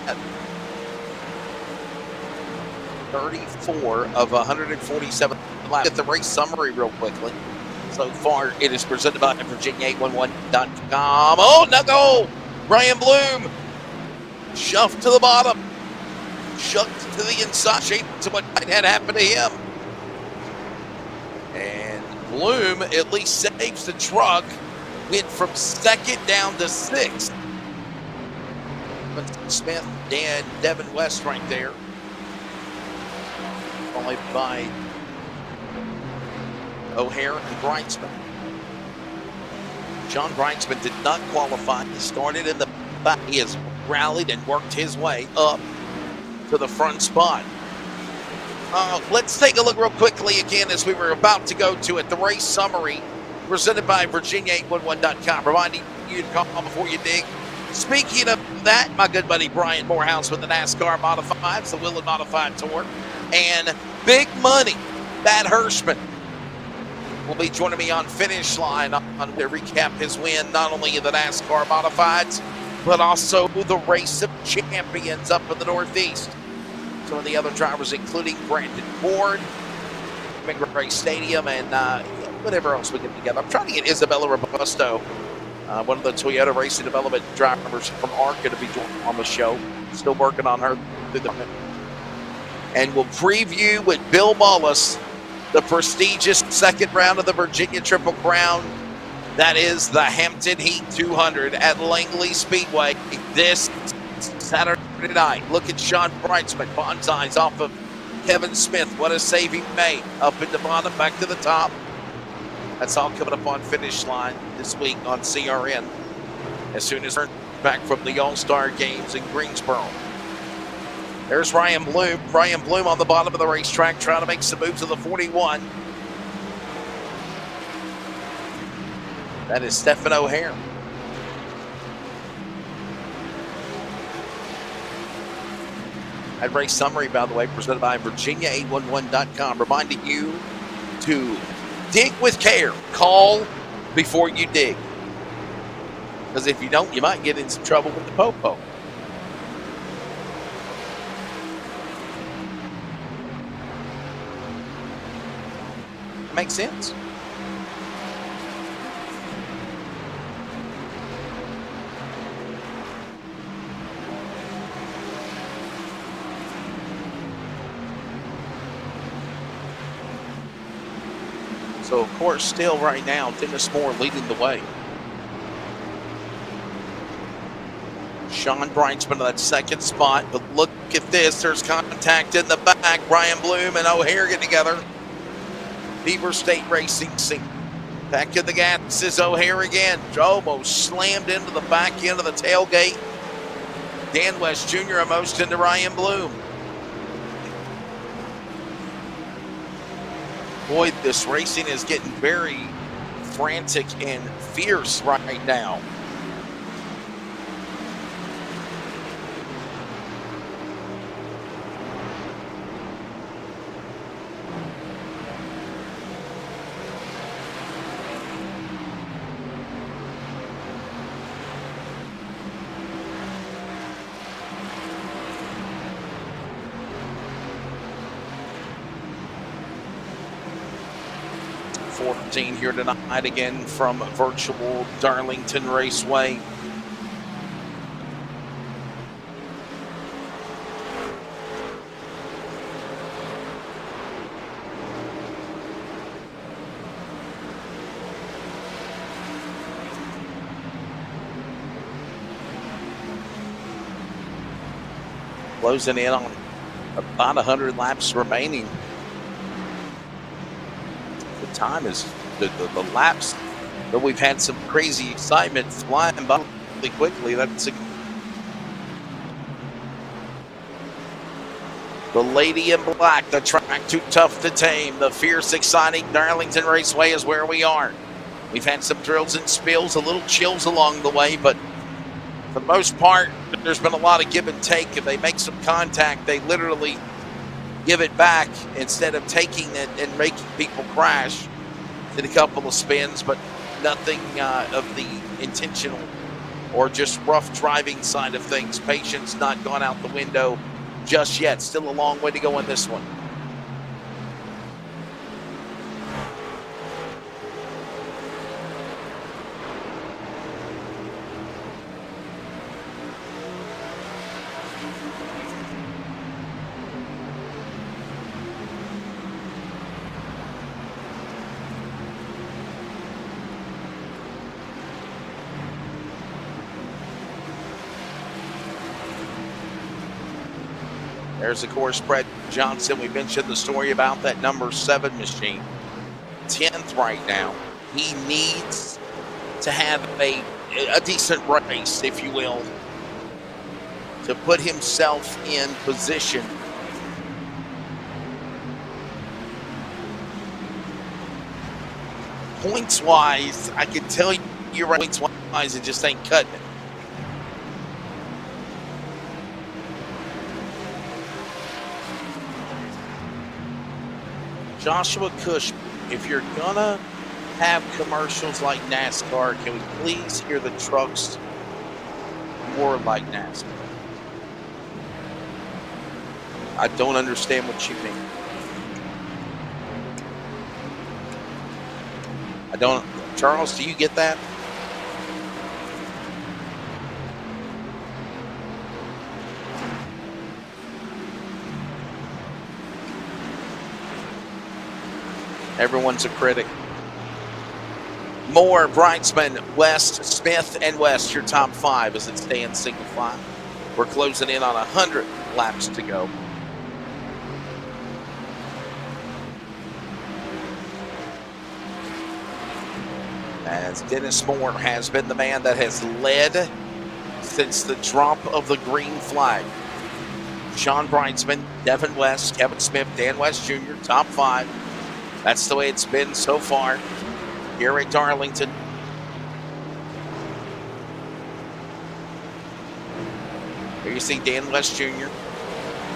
34 of 147 laps. Get the race summary real quickly. So far, it is presented by Virginia811.com. Oh, no go! Ryan Bloom shoved to the bottom, shoved to the inside, shaped to what had happened to him. And Bloom at least saves the truck, went from 2nd down to 6th. Smith and Devin West right there, followed by O'Hare and Brightsman. John Brightsman did not qualify. He started in the back. He has rallied and worked his way up to the front spot. Let's take a look real quickly again as we were about to go to it. The race summary presented by Virginia811.com, reminding you to call before you dig. Speaking of that, my good buddy Brian Morehouse with the NASCAR Modifieds, the Willard Modified Tour, and big money, Matt Hirschman will be joining me on Finish Line on to recap his win, not only in the NASCAR Modifieds, but also the Race of Champions up in the Northeast. Some of the other drivers, including Brandon Ford, McRae Stadium, and whatever else we get together. I'm trying to get Isabella Robusto, one of the Toyota Racing Development drivers from ARCA, to be joining on the show. Still working on her. And we'll preview with Bill Mullis the prestigious second round of the Virginia Triple Crown. That is the Hampton Heat 200 at Langley Speedway this Saturday night. Look at Sean Breitzman, bonsais off of Kevin Smith. What a save he made. Up in the bottom, back to the top. That's all coming up on Finish Line this week on CRN. As soon as we're back from the All-Star Games in Greensboro. There's Ryan Bloom. Ryan Bloom on the bottom of the racetrack trying to make some moves to the 41. That is Stephen O'Hare. That race summary, by the way, presented by Virginia811.com, reminding you to dig with care. Call before you dig. Because if you don't, you might get in some trouble with the popo. Makes sense. So, of course, still right now, Dennis Moore leading the way. Sean Breitzman in that second spot, but look at this. There's contact in the back. Ryan Bloom and O'Hare get together. Beaver State Racing scene. Back in the gas is O'Hare again. Almost slammed into the back end of the tailgate. Dan West Jr. almost into Ryan Bloom. Boy, this racing is getting very frantic and fierce right now. Here tonight again from virtual Darlington Raceway. Closing in on about 100 laps remaining. The time is the laps, but we've had some crazy excitement flying by really quickly. That's the Lady in Black, the track too tough to tame. The fierce, exciting Darlington Raceway is where we are. We've had some drills and spills, a little chills along the way, but for the most part, there's been a lot of give and take. If they make some contact, they literally give it back instead of taking it and making people crash. Did a couple of spins, but nothing of the intentional or just rough driving side of things. Patience not gone out the window just yet. Still a long way to go in this one. There's, of course, Brett Johnson. We mentioned the story about that number 7 machine. 10th right now. He needs to have a decent race, if you will, to put himself in position points-wise, I can tell you're right. Points-wise, it just ain't cutting it. Joshua Cush, if you're gonna have commercials like NASCAR, can we please hear the trucks more like NASCAR? I don't understand what you mean. I don't. Charles, do you get that? Everyone's a critic. Moore, Brightsman, West, Smith, and West, your top 5 as it stands single file. We're closing in on 100 laps to go. As Dennis Moore has been the man that has led since the drop of the green flag. Sean Brightsman, Devin West, Kevin Smith, Dan West Jr., top 5. That's the way it's been so far here at Darlington. Here you see Dan West Jr.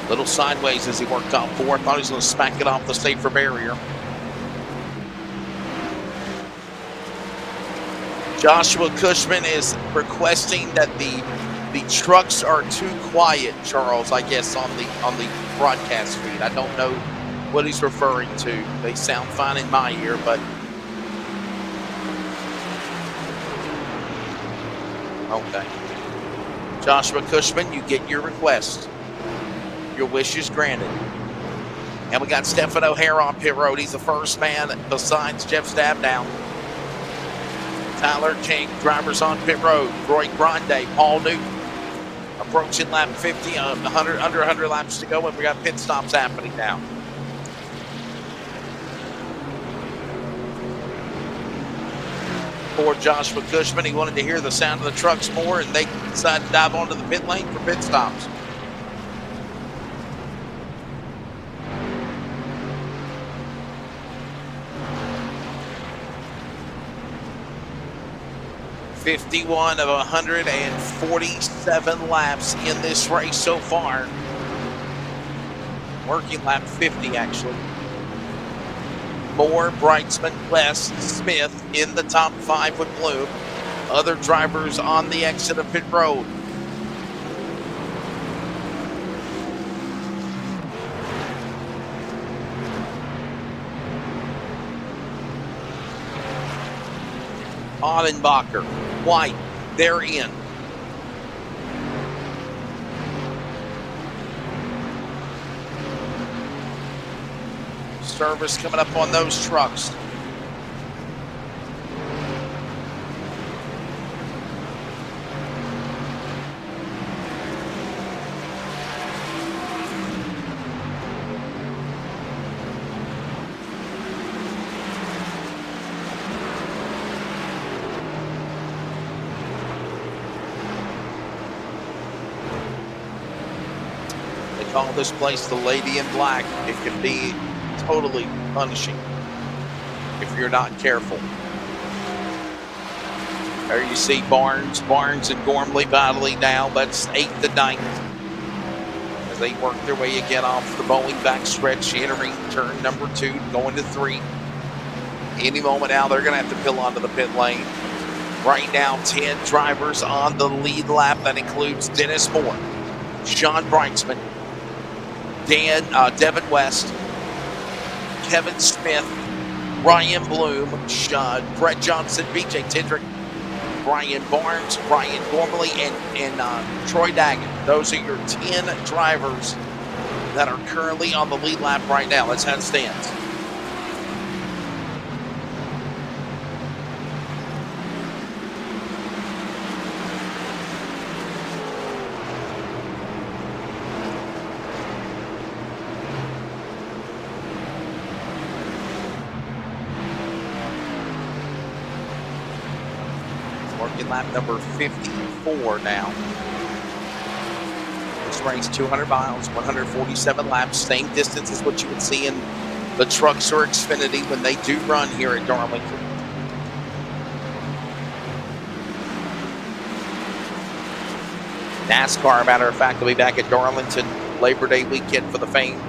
Little sideways as he worked out 4. Thought he was going to smack it off the safer barrier. Joshua Cushman is requesting that the trucks are too quiet, Charles, I guess, on the broadcast feed. I don't know what he's referring to. They sound fine in my ear, but okay. Joshua Cushman, you get your request. Your wish is granted. And we got Stephen O'Hare on pit road. He's the first man besides Jeff Stabdown. Tyler King, drivers on pit road. Roy Grande, Paul Newton. Approaching lap 50, under 100 laps to go, and we got pit stops happening now. For Joshua Cushman, he wanted to hear the sound of the trucks more, and they decided to dive onto the pit lane for pit stops. $51 of 147 laps in this race so far. Working lap 50, actually. Moore, Brightsman, West, Smith in the top 5 with Bloom. Other drivers on the exit of pit road. Audenbacher, White, they're in. Service coming up on those trucks. They call this place the Lady in Black. It can be totally punishing if you're not careful. There you see Barnes and Gormley battling now. That's 8th to 9th as they work their way again off the Boeing backstretch, entering turn number 2, going to 3. Any moment now, they're going to have to pull onto the pit lane. Right now, 10 drivers on the lead lap. That includes Dennis Moore, Sean Brightsman, Devin West, Kevin Smith, Ryan Bloom, Brett Johnson, BJ Tindrick, Brian Barnes, Ryan Gormley, and Troy Daggett. Those are your 10 drivers that are currently on the lead lap right now. That's how it stands. Lap number 54 now. This race 200 miles, 147 laps, same distance as what you would see in the trucks or Xfinity when they do run here at Darlington. NASCAR, matter of fact, will be back at Darlington Labor Day weekend for the famed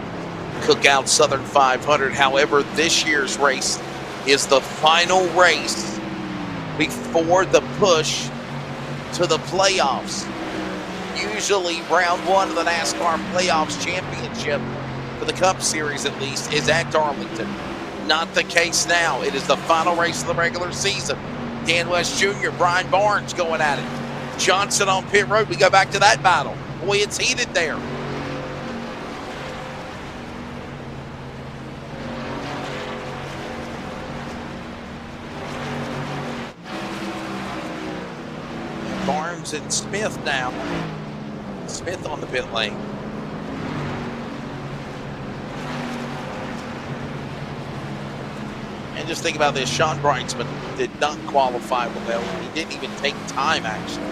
Cookout Southern 500. However, this year's race is the final race before the push to the playoffs. Usually round one of the NASCAR Playoffs Championship, for the Cup Series at least, is at Darlington. Not the case now. It is the final race of the regular season. Dan West Jr., Brian Barnes going at it. Johnson on pit road. We go back to that battle. Boy, it's heated there. Barnes and Smith now. Smith on the pit lane. And just think about this, Sean Brightsman did not qualify well. He didn't even take time, actually.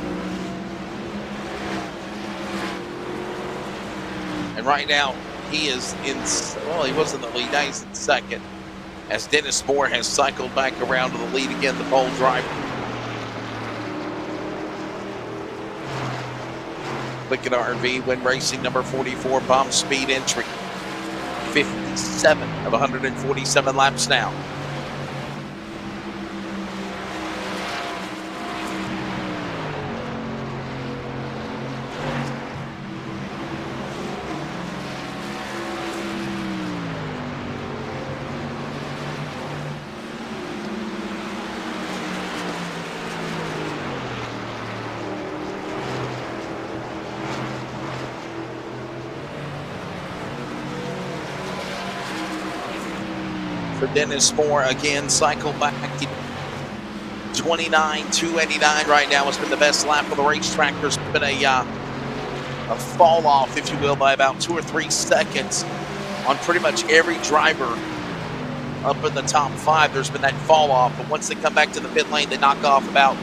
And right now, he is in, well, he was in the lead. Now he's in second, as Dennis Moore has cycled back around to the lead again, the pole driver. Wicked RV, Win Racing number 44, bomb speed entry. 57 of 147 laps now. For Dennis Moore, again, cycle back to 29.289 right now. It's been the best lap of the racetrack. There's been a fall off, if you will, by about 2 or 3 seconds on pretty much every driver up in the top 5. There's been that fall off, but once they come back to the pit lane, they knock off about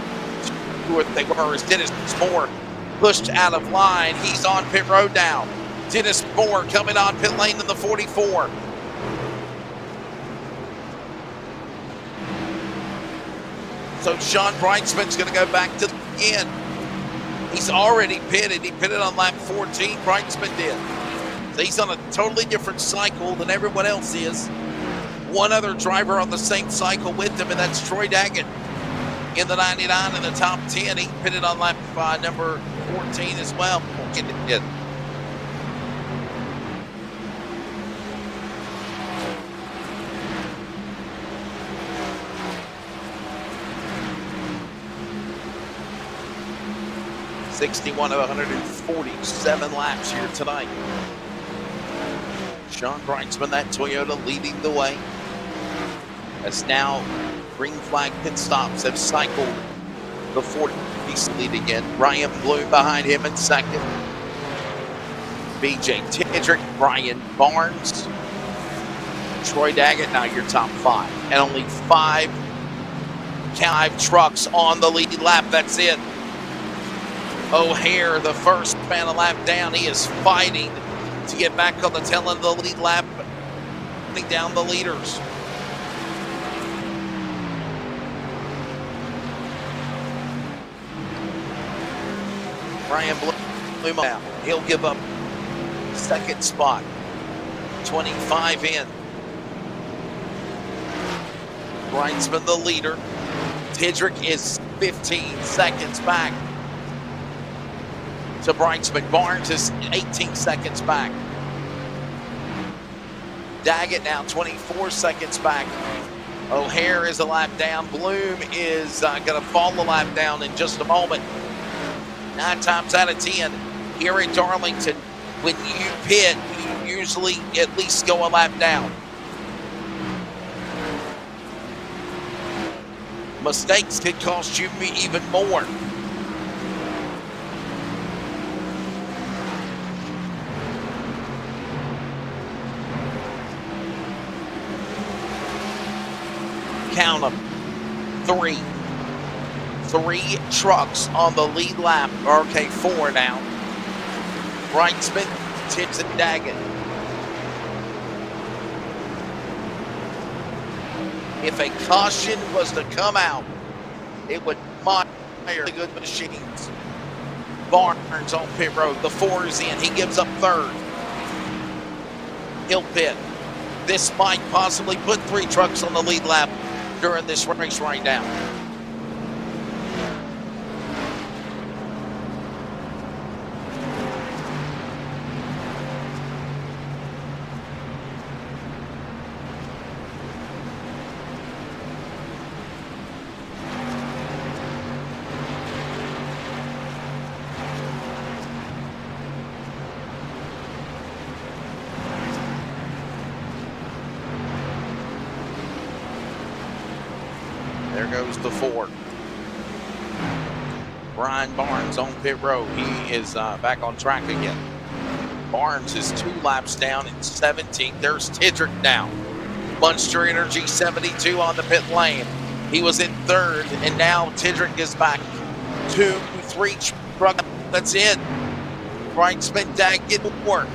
2 or 3. As Dennis Moore pushed out of line, he's on pit road now. Dennis Moore coming on pit lane in the 44. So Sean Brightsman's going to go back to the end. He's already pitted. He pitted on lap 14. Brightsman did. So he's on a totally different cycle than everyone else is. One other driver on the same cycle with him, and that's Troy Daggett in the 99 in the top 10. He pitted on lap number 14 as well. We'll get it. 61 of 147 laps here tonight. Sean Brightsman, that Toyota, leading the way. As now green flag pit stops have cycled the 40 lead again. Ryan Bloom behind him in second. BJ Tindrick, Brian Barnes, Troy Daggett, now your top 5. And only 5 trucks on the lead lap. That's it. O'Hare, the first man a lap down. He is fighting to get back on the tail end of the lead lap, running down the leaders. Brian Bloom now. He'll give up second spot. 25 in. Brightsman the leader. Tindrick is 15 seconds back to Brightsman. Barnes is 18 seconds back. Daggett now 24 seconds back. O'Hare is a lap down. Bloom is going to fall the lap down in just a moment. 9 times out of 10 here at Darlington, when you pit, you usually at least go a lap down. Mistakes could cost you even more. Count them. 3 trucks on the lead lap. Okay, 4 now. Brightsman, Tibbs, and Daggett. If a caution was to come out, it would mire the good machines. Barnes on pit road. The 4 is in. He gives up 3rd. He'll pit. This might possibly put 3 trucks on the lead lap during this race right now. There goes the 4. Brian Barnes on pit road. He is back on track again. Barnes is 2 laps down in 17th. There's Tidrick now. Munster Energy 72 on the pit lane. He was in 3rd, and now Tidrick is back. 2, 3 truck. That's it. Brightsman, Daggett, 4.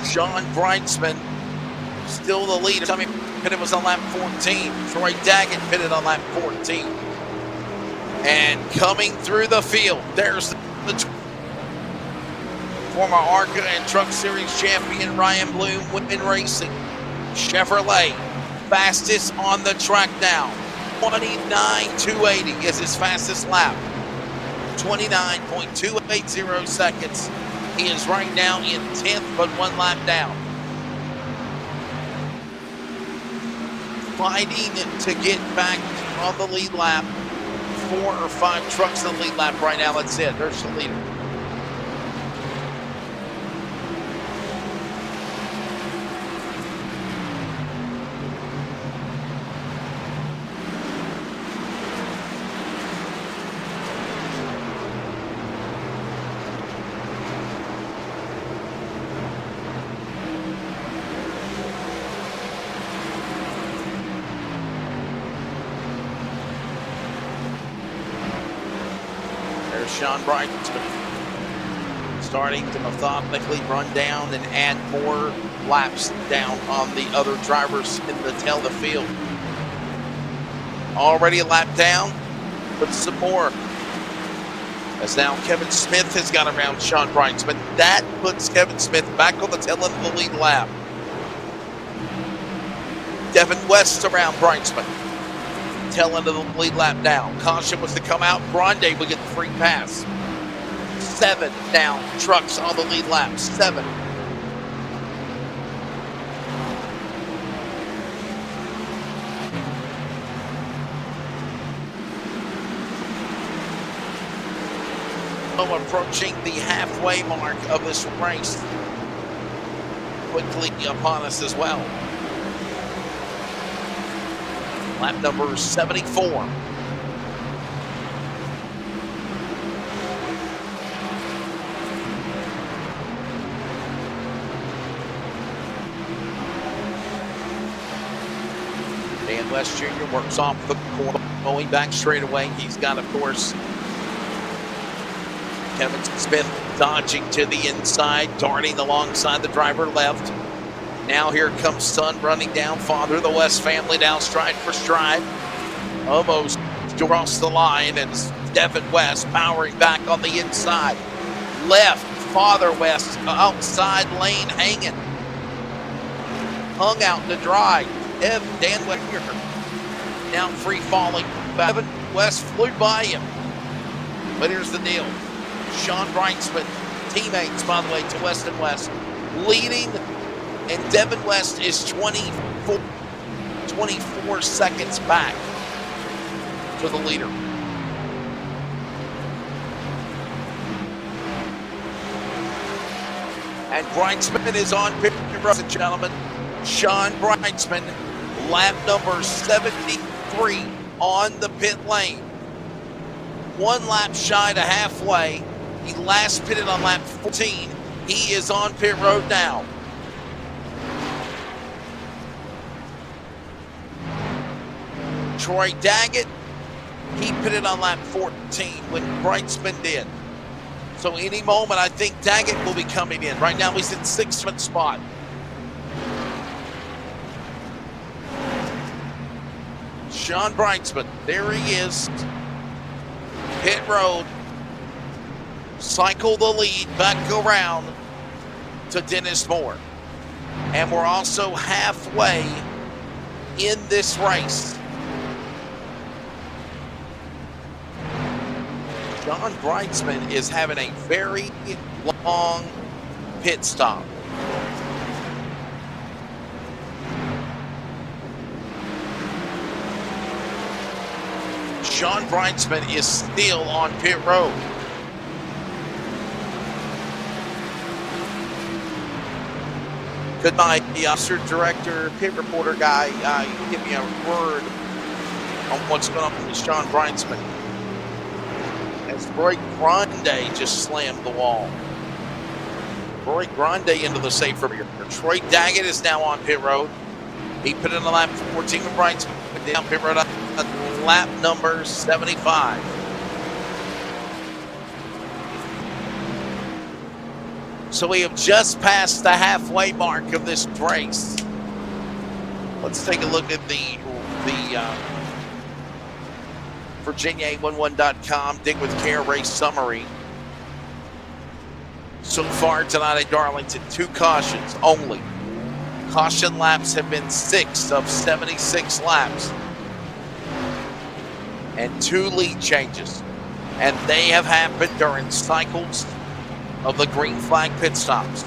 Sean Brightsman still the lead. Tommy Pitted was on lap 14. Troy Daggett pitted on lap 14. And coming through the field, there's the former ARCA and Truck Series champion Ryan Bloom, Women Racing. Chevrolet, fastest on the track now. 29.280 is his fastest lap. 29.280 seconds. He is right now in 10th, but 1 lap down. Fighting to get back on the lead lap. 4 or 5 trucks on the lead lap right now. That's it. There's the leader. Sean Brightsman starting to methodically run down and add more laps down on the other drivers in the tail of the field. Already a lap down, but some more. As now Kevin Smith has got around Sean Brightsman. That puts Kevin Smith back on the tail end of the lead lap. Devin West around Brightsman. Tail end of the lead lap now. Caution was to come out. Grande will get the free pass. 7 down. Trucks on the lead lap. 7. Approaching the halfway mark of this race. Quickly upon us as well. Lap number 74. Dan West Jr. works off the corner, going back straight away. He's got, of course, Kevin Smith dodging to the inside, darting alongside the driver left. Now here comes son running down, father of the West family now stride for stride. Almost across the line, and Devin West powering back on the inside. Left, father West outside lane hanging. Hung out to dry. Dan West here. Now free falling. Devin West flew by him. But here's the deal. Sean Brightsman, teammates, by the way, to West and West, leading. And Devin West is 24 seconds back to the leader. And Brightsman is on pit road, ladies and gentlemen. Sean Brightsman, lap number 73 on the pit lane. 1 lap shy to halfway. He last pitted on lap 14. He is on pit road now. Troy Daggett, he pitted on lap 14 when Brightsman did. So any moment, I think Daggett will be coming in. Right now, he's in 6th spot. Sean Brightsman, there he is. Pit road. Cycle the lead back around to Dennis Moore. And we're also halfway in this race. John Brightsman is having a very long pit stop. Sean Brightsman is still on pit road. Could my officer director, pit reporter guy, give me a word on what's going on with Sean Brightsman? As Roy Grande just slammed the wall. Roy Grande into the safe rear. Troy Daggett is now on pit road. He put in a lap 14 with Brightsman down pit road at lap number 75. So we have just passed the halfway mark of this race. Let's take a look at the Virginia811.com Dig with Care race summary. So far tonight at Darlington, 2 cautions only. Caution laps have been 6 of 76 laps. And 2 lead changes. And they have happened during cycles of the green flag pit stops.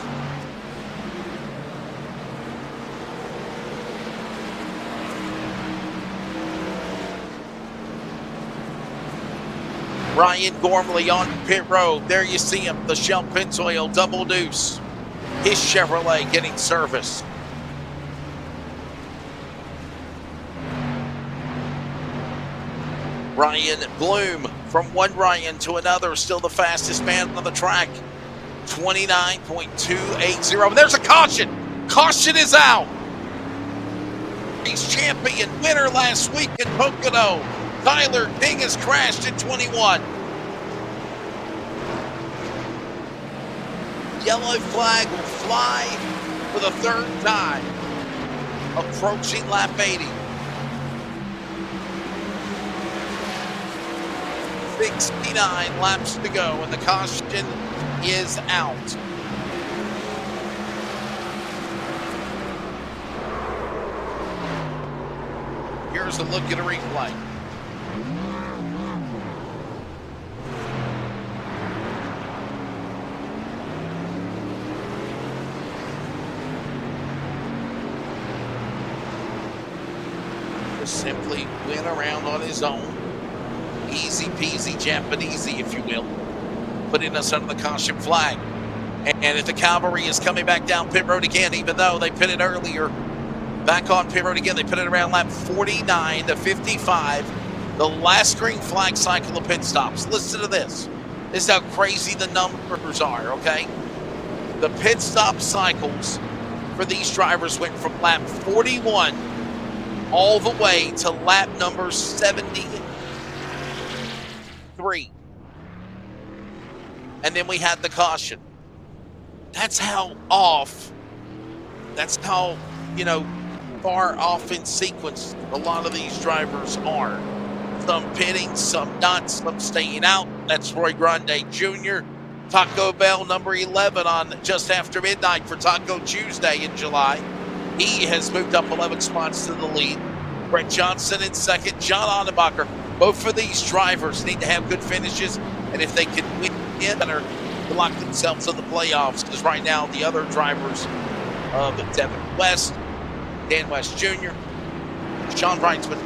Ryan Gormley on pit road. There you see him, the Shell Pennzoil double deuce. His Chevrolet getting service. Ryan Bloom, from one Ryan to another, still the fastest man on the track. 29.280. There's a caution. Caution is out. He's champion, winner last week in Pocono. Tyler King has crashed in 21. Yellow flag will fly for the 3rd time. Approaching lap 80. 69 laps to go, and the caution is out. Here's a look at a replay. Just simply went around on his own. Easy peasy Japanesey, if you will. Putting us under the caution flag. And if the cavalry is coming back down pit road again, even though they pitted earlier, back on pit road again, they put it around lap 49 to 55. The last green flag cycle of pit stops. Listen to this. This is how crazy the numbers are, okay? The pit stop cycles for these drivers went from lap 41 all the way to lap number 73. And then we had the caution. That's how off, far off in sequence a lot of these drivers are. Some pitting, some not, some staying out. That's Roy Grande Jr. Taco Bell number 11 on just after midnight for Taco Tuesday in July. He has moved up 11 spots to the lead. Brett Johnson in second. John Onnebacher. Both of these drivers need to have good finishes, and if they can win better to lock themselves in the playoffs, because right now the other drivers of Devin West, Dan West Jr., Sean Brightsman,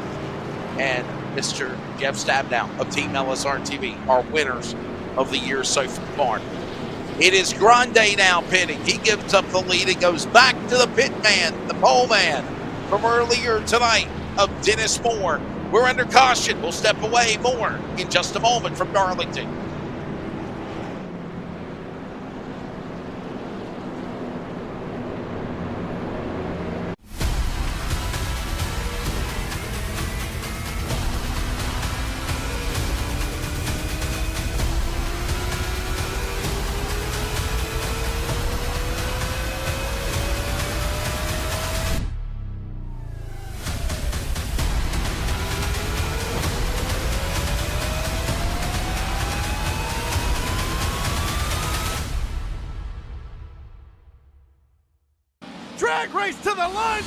and Mr. Jeff Stabnow of Team LSRTV are winners of the year so far. It is Grande now pitting. He gives up the lead and goes back to the pit man, the pole man from earlier tonight of Dennis Moore. We're under caution. We'll step away more in just a moment from Darlington. drag race to the line.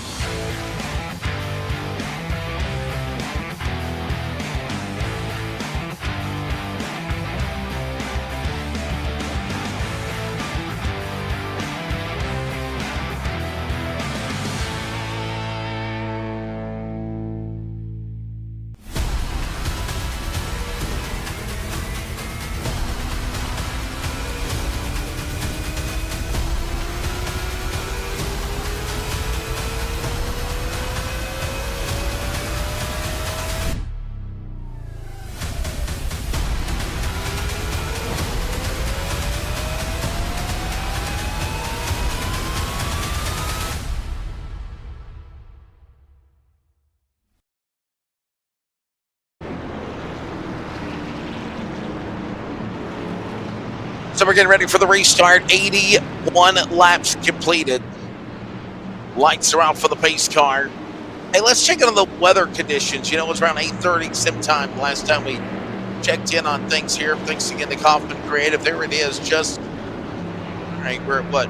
So we're getting ready for the restart. 81 laps completed. Lights are out for the pace car. Hey, let's check in on the weather conditions. You know, it was around 8:30 sim time last time we checked in on things here. Thanks again to Kaufman Creative. There it is. Just all right. We're at what?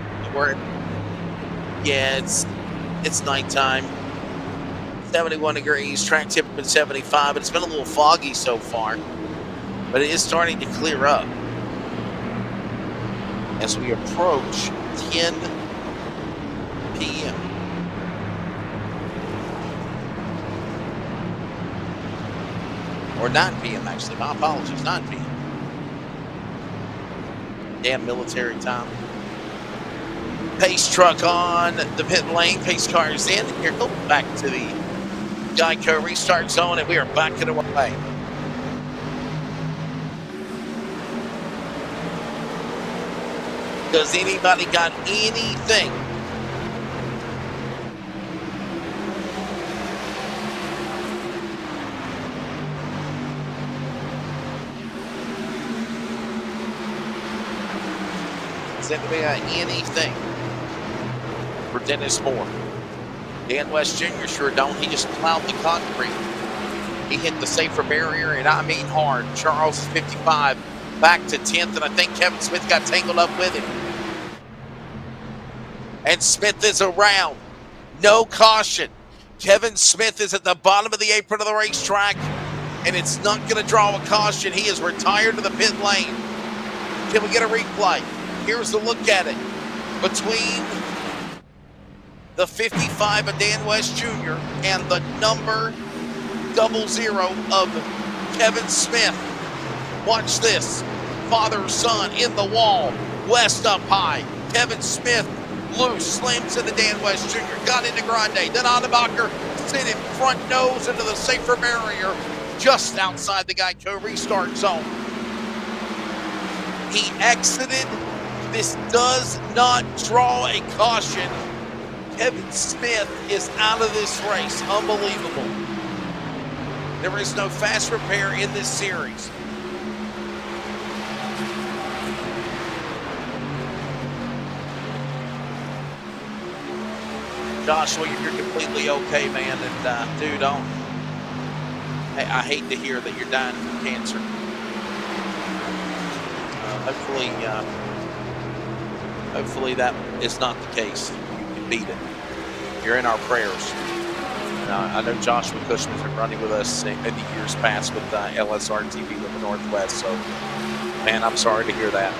Yeah, it's nighttime. 71 degrees. Track temperature 75. It's been a little foggy so far, but it is starting to clear up as we approach 10 p.m. Or 9 p.m. actually. My apologies, 9 p.m. Damn military time. Pace truck on the pit lane. Pace car is in. Here, go back to the Geico restart zone, and we are backing away. Does anybody got anything? Does anybody got anything for Dennis Moore? Dan West Jr. sure don't. He just plowed the concrete. He hit the safer barrier, and I mean hard. Charles is 55. Back to 10th, and I think Kevin Smith got tangled up with him. And Smith is around. No caution. Kevin Smith is at the bottom of the apron of the racetrack, and it's not going to draw a caution. He is retired to the pit lane. Can we get a replay? Here's a look at it. Between the 55 of Dan West Jr. and the number 00 of Kevin Smith. Watch this. Father-son in the wall. West up high. Kevin Smith loose. Slams into Dan West Jr. Got into Grande. Then Adebacher sent him front nose into the safer barrier just outside the Geico restart zone. He exited. This does not draw a caution. Kevin Smith is out of this race. Unbelievable. There is no fast repair in this series. Joshua, you're completely okay, man. And dude, I hate to hear that you're dying from cancer. Hopefully that is not the case. You can beat it. You're in our prayers. And I know Joshua Cushman's been running with us in the years past with LSRTV with the Northwest. So, man, I'm sorry to hear that.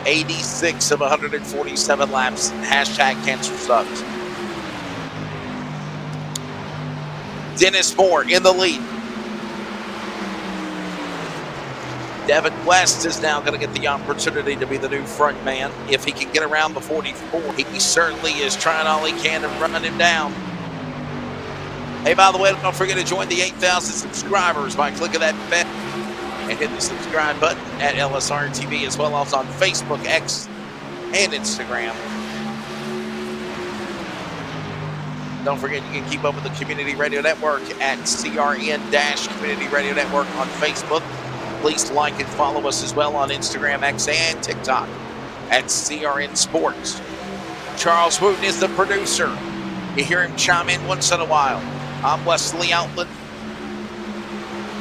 86 of 147 laps. Hashtag cancer sucks. Dennis Moore in the lead. Devin West is now going to get the opportunity to be the new front man. If he can get around the 44, he certainly is trying all he can to run him down. Hey, by the way, don't forget to join the 8,000 subscribers by clicking that bell and hit the subscribe button at LSRTV, as well as on Facebook, X, and Instagram. Don't forget you can keep up with the Community Radio Network at CRN-Community Radio Network on Facebook. Please like and follow us as well on Instagram, X, and TikTok at CRN Sports. Charles Wooten is the producer. You hear him chime in once in a while. I'm Wesley Outland.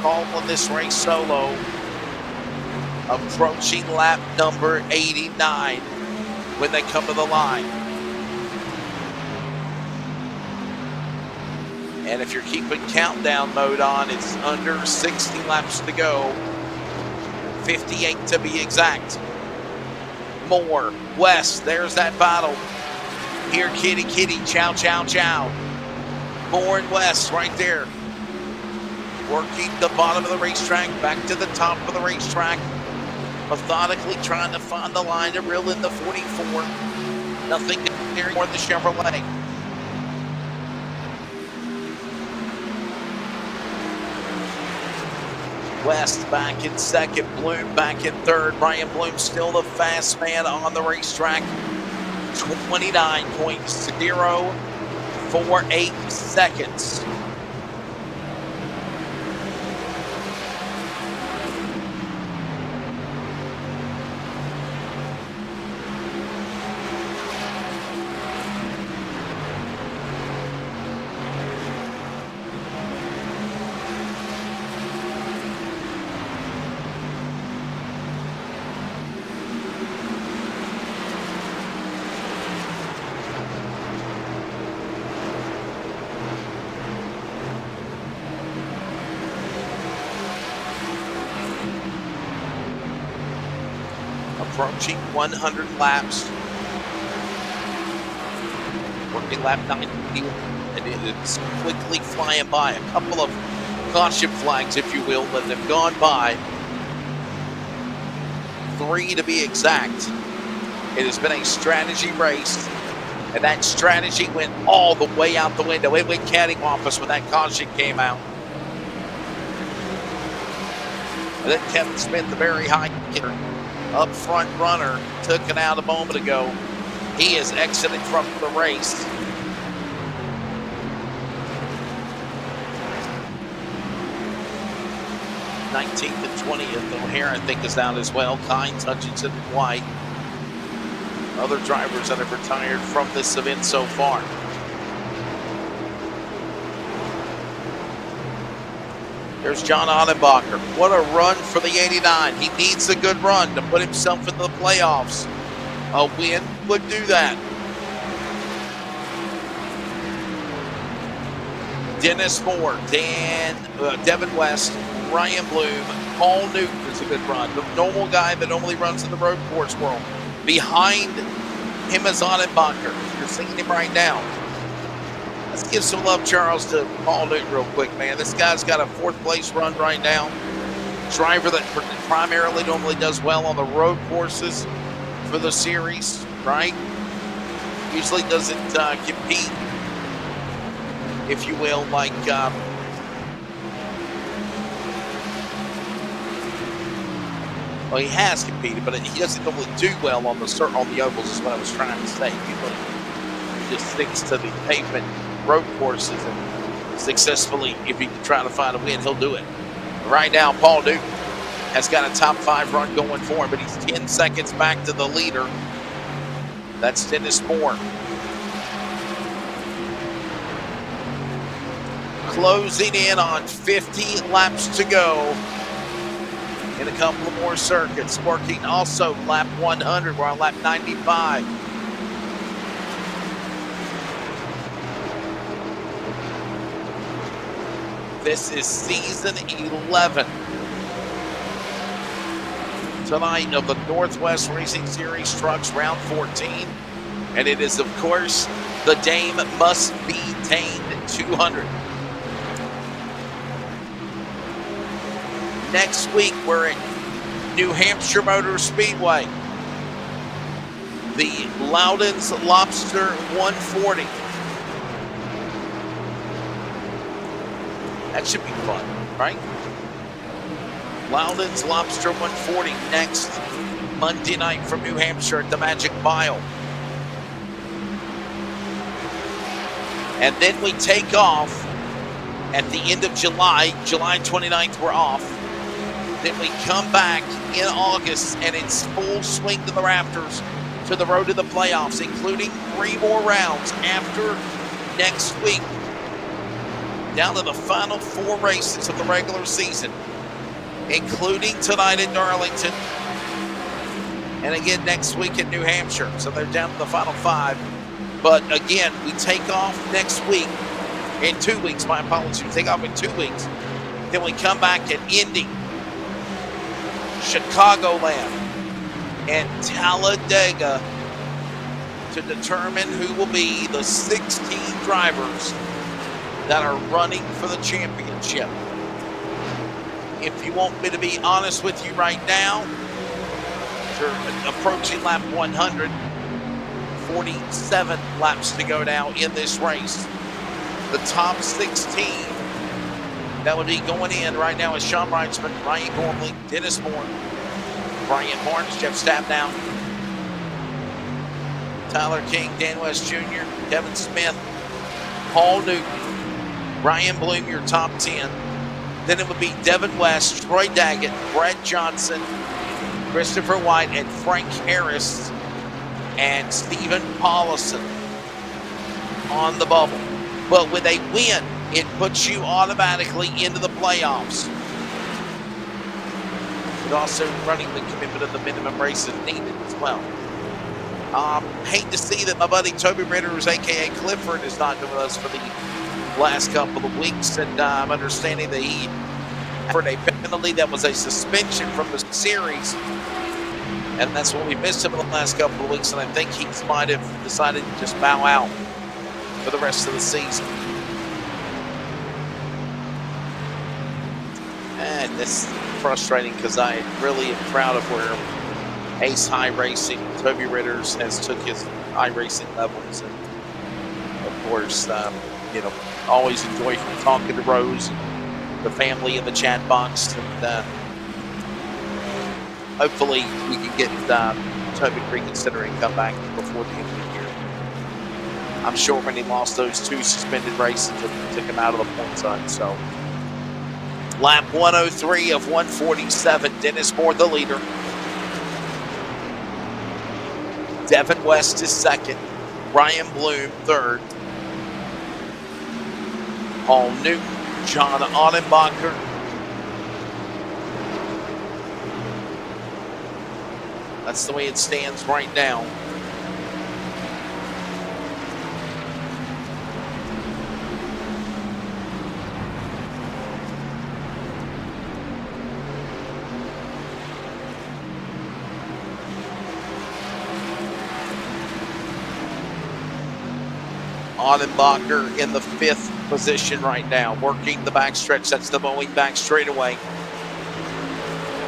Calling this race solo. Approaching lap number 89 when they come to the line. And if you're keeping countdown mode on, it's under 60 laps to go. 58 to be exact. Moore, West, there's that battle. Here, kitty, kitty, chow, chow, chow. Moore and West right there. Working the bottom of the racetrack, back to the top of the racetrack. Methodically trying to find the line to reel in the 44. Nothing near more the Chevrolet. West back in second, Bloom back in third. Ryan Bloom still the fast man on the racetrack. 29.048 seconds. Approaching 100 laps. Working lap 90, and it's quickly flying by. A couple of caution flags, if you will, that have gone by. 3 to be exact. It has been a strategy race, and that strategy went all the way out the window. It went cattywampus when that caution came out. And then Kevin Smith, the very high hitter, up front runner, took it out a moment ago. He is exiting from the race. '19th and 20th. O'Hare, I think, is out as well. Kynes, Hutchinson, and White. Other drivers that have retired from this event so far. There's John Ottenbacher. What a run for the 89. He needs a good run to put himself into the playoffs. A win would do that. Dennis Moore, Devin West, Ryan Bloom, Paul Newton is a good run. The normal guy that normally runs in the road course world. Behind him is Ottenbacher. You're seeing him right now. Let's give some love, Charles, to Paul Newton real quick, man. This guy's got a 4th place run right now. Driver that primarily normally does well on the road courses for the series, right? Usually doesn't compete, if you will, like well, he has competed, but he doesn't normally do well on the ovals, is what I was trying to say. He just sticks to the pavement road courses, and successfully, if he can try to find a win, he'll do it. Right now, Paul Newton has got a top 5 run going for him, but he's 10 seconds back to the leader. That's Dennis Moore. Closing in on 50 laps to go in a couple of more circuits. Working also lap 100. We're on lap 95. This is season 11 tonight of the Northwest Racing Series Trucks Round 14. And it is, of course, the Dame Must Be Tamed 200. Next week, we're at New Hampshire Motor Speedway. The Loudon's Lobster 140. That should be fun, right? Loudon's Lobster 140 next Monday night from New Hampshire at the Magic Mile. And then we take off at the end of July. July 29th, we're off. Then we come back in August, and it's full swing to the rafters to the road to the playoffs, including 3 more rounds after next week. Down to the final 4 races of the regular season, including tonight in Darlington, and again next week in New Hampshire. So they're down to the final 5. But again, we take off next week In 2 weeks, my apologies. Take off in 2 weeks. Then we come back at Indy, Chicagoland, and Talladega to determine who will be the 16 drivers that are running for the championship. If you want me to be honest with you right now, you're approaching lap 100, 47 laps to go now in this race. The top 16 that would be going in right now is Sean Reitzman, Ryan Gormley, Dennis Moore, Brian Barnes, Jeff Stabnow, Tyler King, Dan West Jr., Kevin Smith, Paul Newton, Ryan Bloom, your top 10. Then it would be Devin West, Troy Daggett, Brad Johnson, Christopher White, and Frank Harris, and Stephen Paulison on the bubble. But with a win, it puts you automatically into the playoffs. But also running the commitment of the minimum races needed as well. Hate to see that my buddy Toby Ritters, a.k.a. Clifford, is not with us for the last couple of weeks. And I'm understanding that he had a penalty that was a suspension from the series. And that's when we missed him in the last couple of weeks. And I think he might have decided to just bow out for the rest of the season. And this is frustrating because I really am proud of where Ace iRacing, Toby Ritters, has took his iRacing levels. And of course, always enjoy talking to Rose and the family in the chat box. And hopefully we can get Toby reconsidering come back before the end of the year. I'm sure when he lost those 2 suspended races, it took him out of the points hunt. So lap 103 of 147, Dennis Moore the leader. Devin West is second. Ryan Bloom third. Paul Newton, John Ottenbacher, that's the way it stands right now. Ottenbacher in the 5th position right now, working the backstretch. That's the Boeing back straightaway.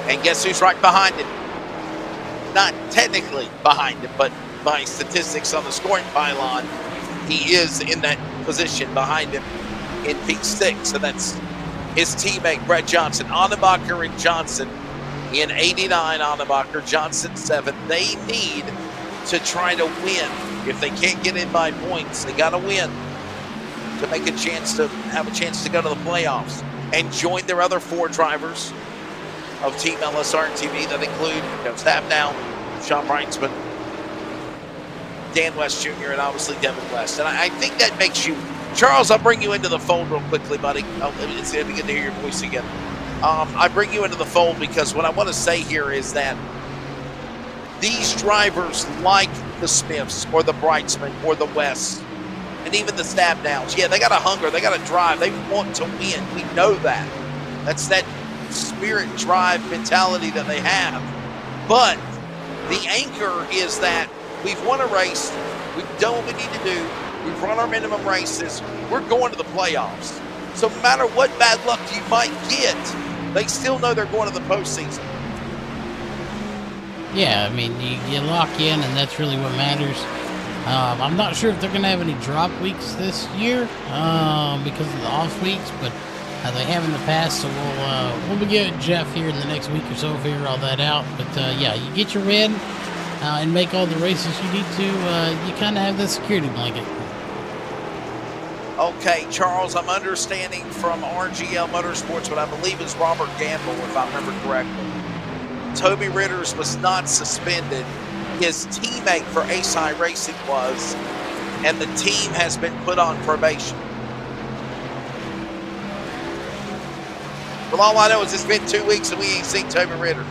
And guess who's right behind him? Not technically behind him, but by statistics on the scoring pylon, he is in that position behind him in P6. So that's his teammate, Brett Johnson. Ottenbacher and Johnson in 89, Ottenbacher, Johnson 7. They need to try to win. If they can't get in by points, they got to win to make a chance to have a chance to go to the playoffs and join their other 4 drivers of Team LSRTV that include Stabnow, Sean Reitzman, Dan West Jr., and obviously Devin West. And I think that makes you, Charles, I'll bring you into the fold real quickly, buddy. It's going to be good to hear your voice again. I bring you into the fold because what I want to say here is that these drivers, like the Smiths or the Brightsman or the Wests, and even the Stabnows, yeah, they got a hunger, they got a drive, they want to win. We know that. That's that spirit, drive, mentality that they have. But the anchor is that we've won a race, we've done what we need to do, we've run our minimum races, we're going to the playoffs. So no matter what bad luck you might get, they still know they're going to the postseason. Yeah, I mean, you lock in, and that's really what matters. I'm not sure if they're going to have any drop weeks this year because of the off weeks, but they have in the past, so we'll be getting Jeff here in the next week or so, figure all that out. But yeah, you get your win and make all the races you need to. You kind of have that security blanket. Okay, Charles, I'm understanding from RGL Motorsports, what I believe is Robert Gamble, if I remember correctly. Toby Ritters was not suspended. His teammate for Ace iRacing was, and the team has been put on probation. Well, all I know is it's been 2 weeks and we ain't seen Toby Ritters.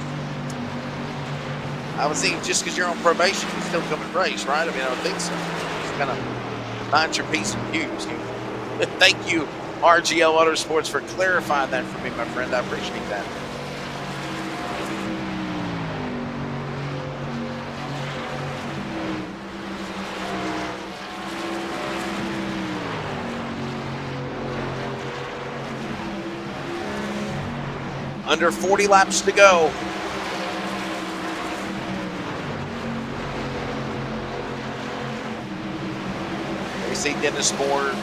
I would think just because you're on probation, you still come and race, right? I mean, I would think so. Just kind of mind your P's and Q's here. Thank you, RGL Motorsports, for clarifying that for me, my friend. I appreciate that. Under 40 laps to go. We see Dennis Moore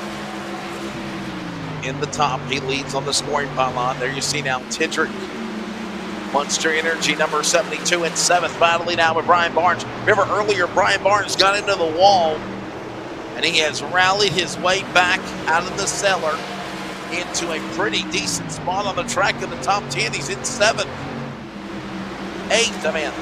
in the top. He leads on the scoring pylon. There you see now Tidrick, Monster Energy, number 72 in seventh, battling out with Brian Barnes. Remember earlier, Brian Barnes got into the wall, and he has rallied his way back out of the cellar into a pretty decent spot on the track in the top 10. He's in seventh. Eighth, I'm in.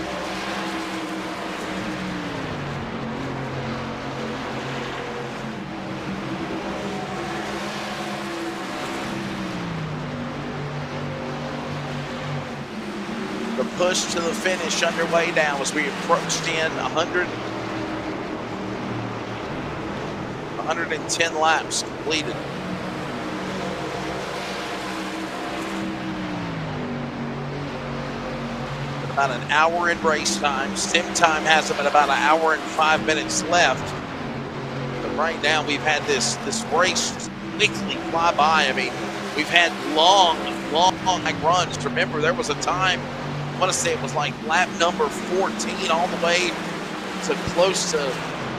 The push to the finish underway now as we approached in 110 laps completed. About an hour in race time. Sim time has them at about an hour and 5 minutes left. But right now we've had this race quickly fly by. I mean, we've had long runs. Remember, there was a time, I want to say it was like lap number 14 all the way to close to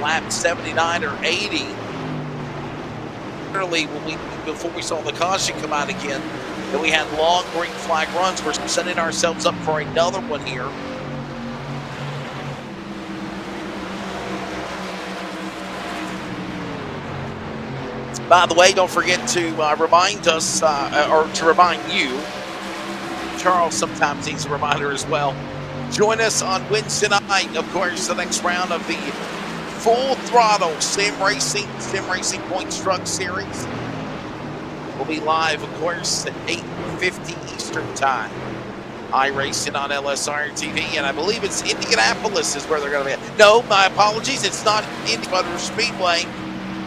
lap 79 or 80. Literally, before we saw the caution come out again, that we had long green flag runs. We're setting ourselves up for another one here. By the way, don't forget to remind us, or to remind you, Charles sometimes needs a reminder as well. Join us on Wednesday night, of course, the next round of the Full Throttle Sim Racing Points Truck Series. We'll be live, of course, at 8:50 Eastern Time. iRacing on LSRTV, and I believe it's Indianapolis is where they're going to be at. No, my apologies. It's not Indianapolis Speedway.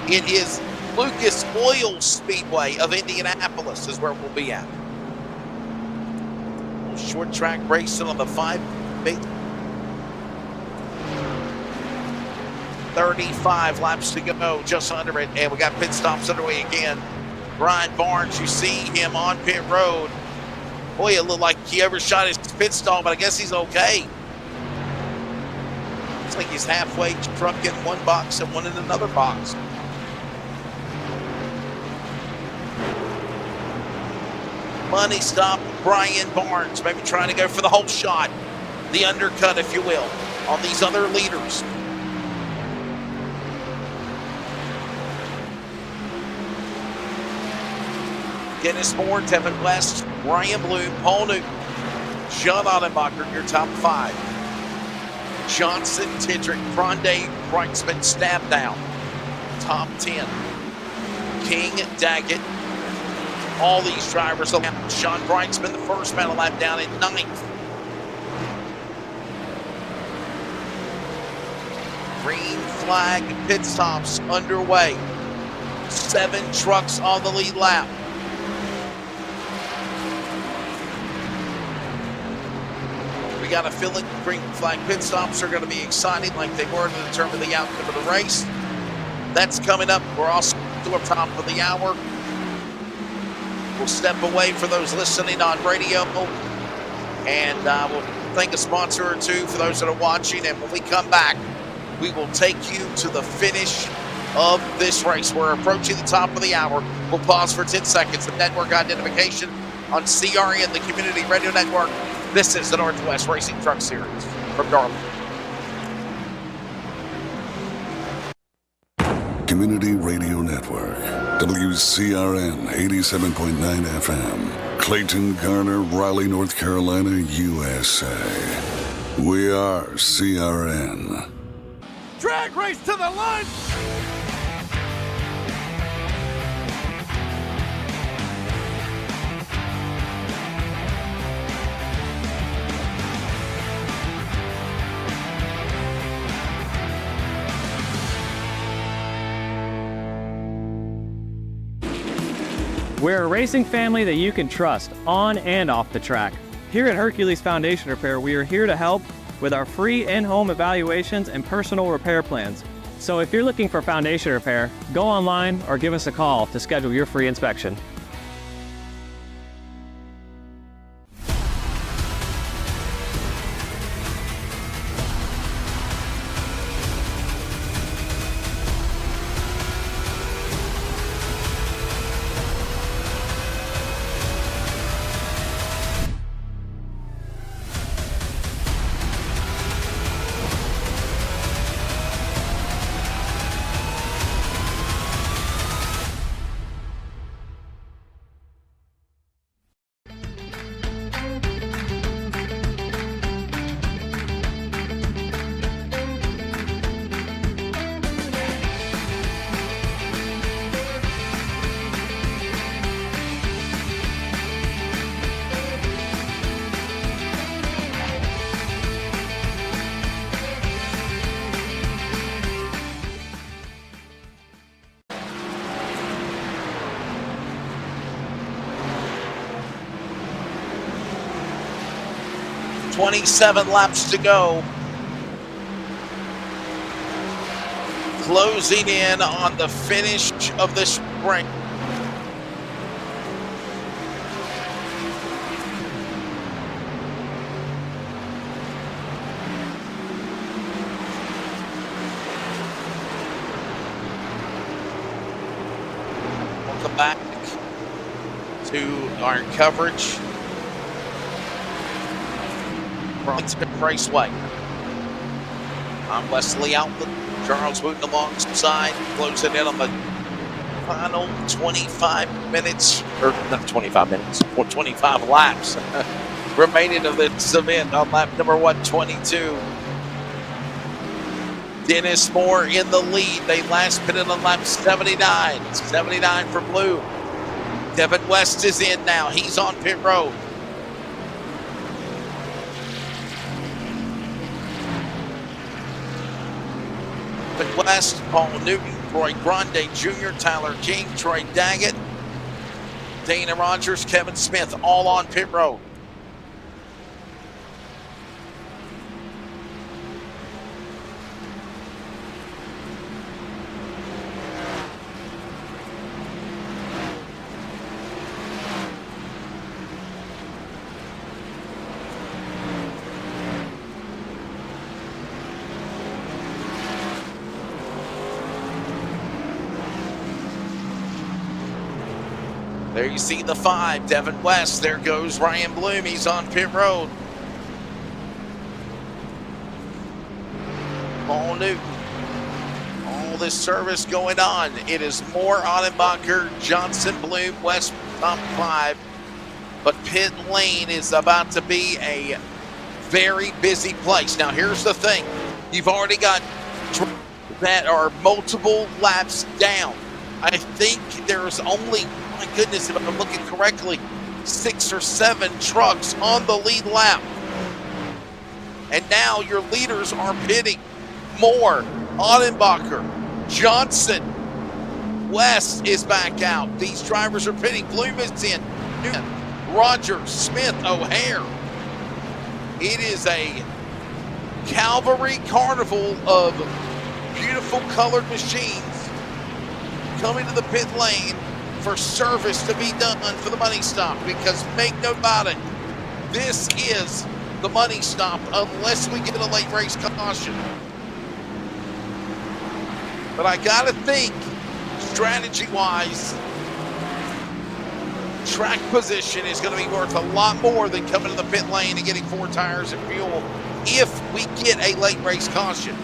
It is Lucas Oil Speedway of Indianapolis is where we'll be at. Short track racing on the 35 laps to go, just under it, and we got pit stops underway again. Brian Barnes, you see him on pit road. Boy, it looked like he overshot his pit stall, but I guess he's okay. Looks like he's halfway truck in one box and one in another box. Money stop, Brian Barnes, maybe trying to go for the whole shot, the undercut, if you will, on these other leaders. Dennis Moore, Tevin West, Ryan Bloom, Paul Newton, John Ottenbacher, your top five. Johnson, Tidrick, Grande, Brightsman, Stab down. Top 10. King, Daggett, all these drivers. Sean Brightsman, the first medal lap, down in 9th. Green flag pit stops underway. 7 trucks on the lead lap. We got a feeling green flag pit stops are going to be exciting like they were to determine the outcome of the race. That's coming up. We're also up top of the hour. We'll step away for those listening on radio, and we'll thank a sponsor or two for those that are watching. And when we come back, we will take you to the finish of this race. We're approaching the top of the hour. We'll pause for 10 seconds of network identification on CRN, the Community Radio Network. This is the Northwest Racing Truck Series from Darlington. Community Radio Network, WCRN 87.9 FM, Clayton, Garner, Raleigh, North Carolina, USA. We are CRN. Drag race to the line! We're a racing family that you can trust on and off the track. Here at Hercules Foundation Repair, we are here to help with our free in-home evaluations and personal repair plans. So if you're looking for foundation repair, go online or give us a call to schedule your free inspection. .27 laps to go. Closing in on the finish of the sprint. Welcome back to our coverage. Raceway. I'm Wesley Outlet. Charles Wooten alongside, closing in on the final 25 minutes, or not 25 minutes, or 25 laps remaining of this event on lap number 122. Dennis Moore in the lead. They last pitted on lap 79. 79 for blue. Devin West is in now. He's on pit road. West, Paul Newton, Roy Grande Jr., Tyler King, Troy Daggett, Dana Rogers, Kevin Smith, all on pit road. There you see the 5, Devin West. There goes Ryan Bloom. He's on pit road. Paul Newton. All this service going on. It is Moore, Ottenbacher, Johnson, Bloom, West, top 5. But pit lane is about to be a very busy place. Now, here's the thing. You've already got that are multiple laps down. I think there's only, my goodness, if I'm looking correctly, 6 or 7 trucks on the lead lap. And now your leaders are pitting. Moore, Ottenbacher, Johnson, West is back out. These drivers are pitting. Bloom is in. Newton, Rogers, Smith, O'Hare. It is a cavalry carnival of beautiful colored machines coming to the pit lane for service to be done for the money stop, because make no about it, this is the money stop unless we get a late race caution. But I gotta think, strategy-wise, track position is gonna be worth a lot more than coming to the pit lane and getting 4 tires and fuel if we get a late race caution.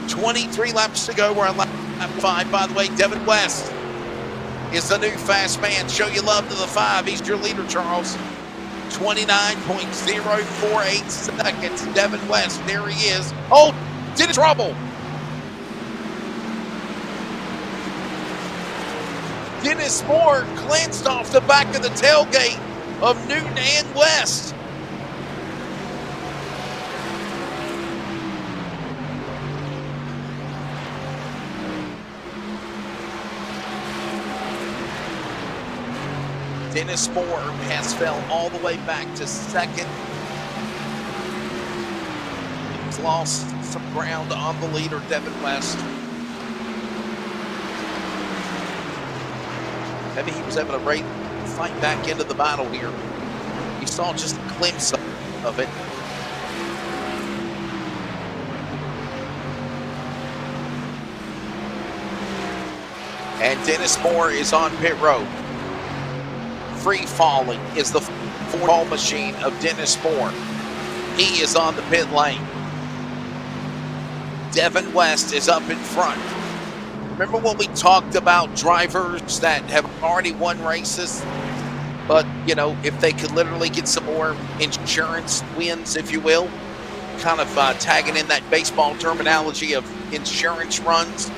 23 laps to go. We're on lap 5. By the way, Devin West is the new fast man. Show your love to the 5. He's your leader, Charles. 29.048 seconds. Devin West, there he is. Oh, did it trouble. Dennis Moore glanced off the back of the tailgate of Newton and West. Dennis Moore has fell all the way back to second. He's lost some ground on the leader, Devin West. Maybe he was able to fight back into the battle here. You saw just a glimpse of it. And Dennis Moore is on pit road. Free falling is the fall machine of Dennis Moore. He is on the pit lane. Devin West is up in front. Remember when we talked about drivers that have already won races? But, you know, if they could literally get some more insurance wins, if you will, kind of tagging in that baseball terminology of insurance runs.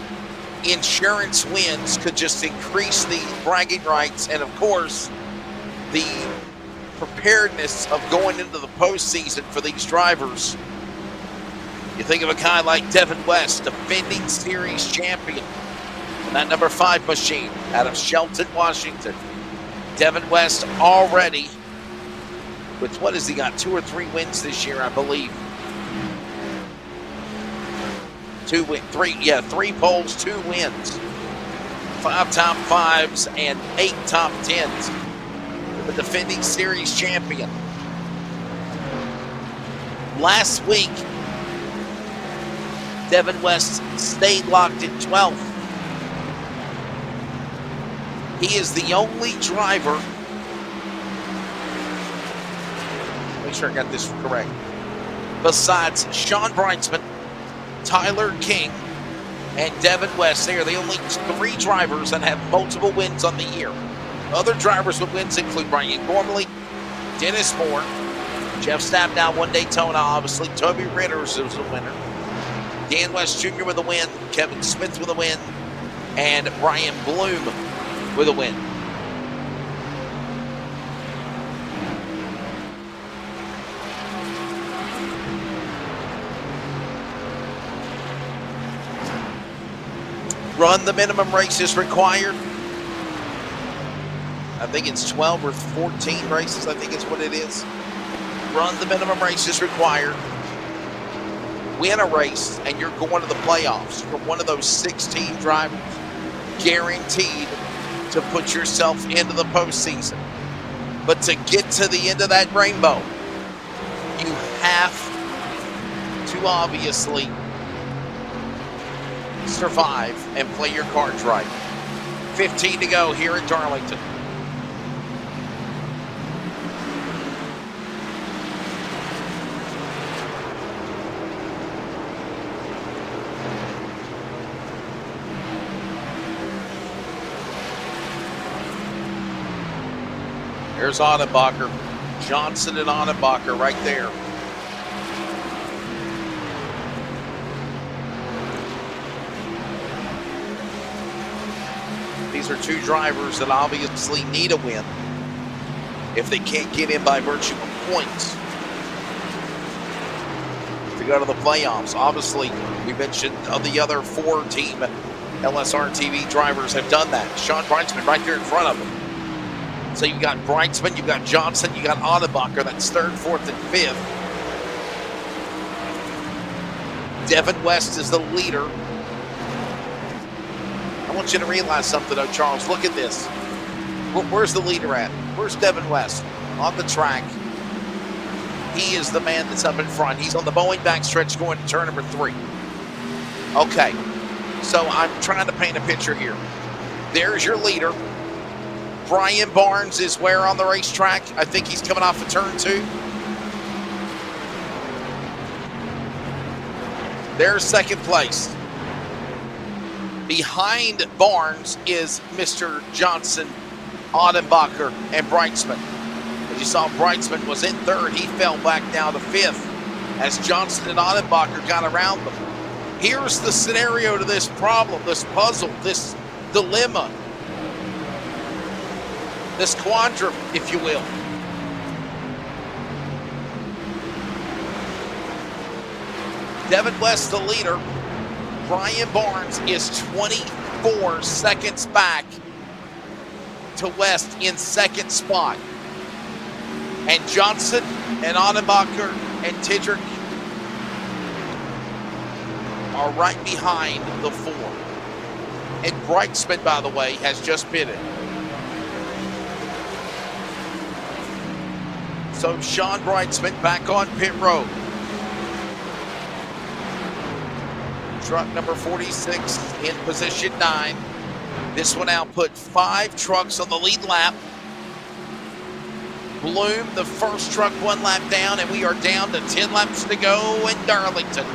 Insurance wins could just increase the bragging rights and, of course, the preparedness of going into the postseason for these drivers. You think of a guy like Devin West, defending series champion, and that number 5 machine out of Shelton, Washington. Devin West already with, what has he got, 2 or 3 wins this year, I believe. 3 poles, 2 wins. 5 top 5s and 8 top 10s. The defending series champion. Last week, Devin West stayed locked in 12th. He is the only driver, make sure I got this correct, besides Sean Breitzman, Tyler King, and Devin West. They are the only 3 drivers that have multiple wins on the year. Other drivers with wins include Brian Gormley, Dennis Moore, Jeff Stabnow won Daytona, obviously. Toby Ritters was a winner. Dan West Jr. with a win, Kevin Smith with a win, and Brian Bloom with a win. Run the minimum races required. I think it's 12 or 14 races, I think is what it is. Run the minimum races required. Win a race, and you're going to the playoffs. You're one of those 16 drivers guaranteed to put yourself into the postseason. But to get to the end of that rainbow, you have to obviously survive and play your cards right. 15 to go here at Darlington. There's Ottenbacher, Johnson and Ottenbacher right there. These are 2 drivers that obviously need a win if they can't get in by virtue of points to go to the playoffs. Obviously, we mentioned the other 4-team LSRTV drivers have done that. Sean Breitzman right there in front of them. So you've got Breitzman, you've got Johnson, you've got Ottenbacher. That's 3rd, 4th, and 5th. Devin West is the leader. I want you to realize something, though, Charles. Look at this. Where's the leader at? Where's Devin West? On the track. He is the man that's up in front. He's on the Boeing backstretch going to turn number 3. Okay, so I'm trying to paint a picture here. There's your leader. Brian Barnes is where on the racetrack? I think he's coming off of turn 2. There's second place. Behind Barnes is Mr. Johnson, Ottenbacher, and Breitzman. As you saw, Breitzman was in 3rd. He fell back down to 5th as Johnson and Ottenbacher got around them. Here's the scenario to this problem, this puzzle, this dilemma, this quandrum, if you will. Devin West, the leader. Brian Barnes is 24 seconds back to West in second spot. And Johnson and Onnebacher and Tidrick are right behind the 4. And Brightsman, by the way, has just been it. So Sean Brightsman back on pit road. Truck number 46 in position 9. This one output 5 trucks on the lead lap. Bloom, the first truck, 1 lap down, and we are down to 10 laps to go in Darlington.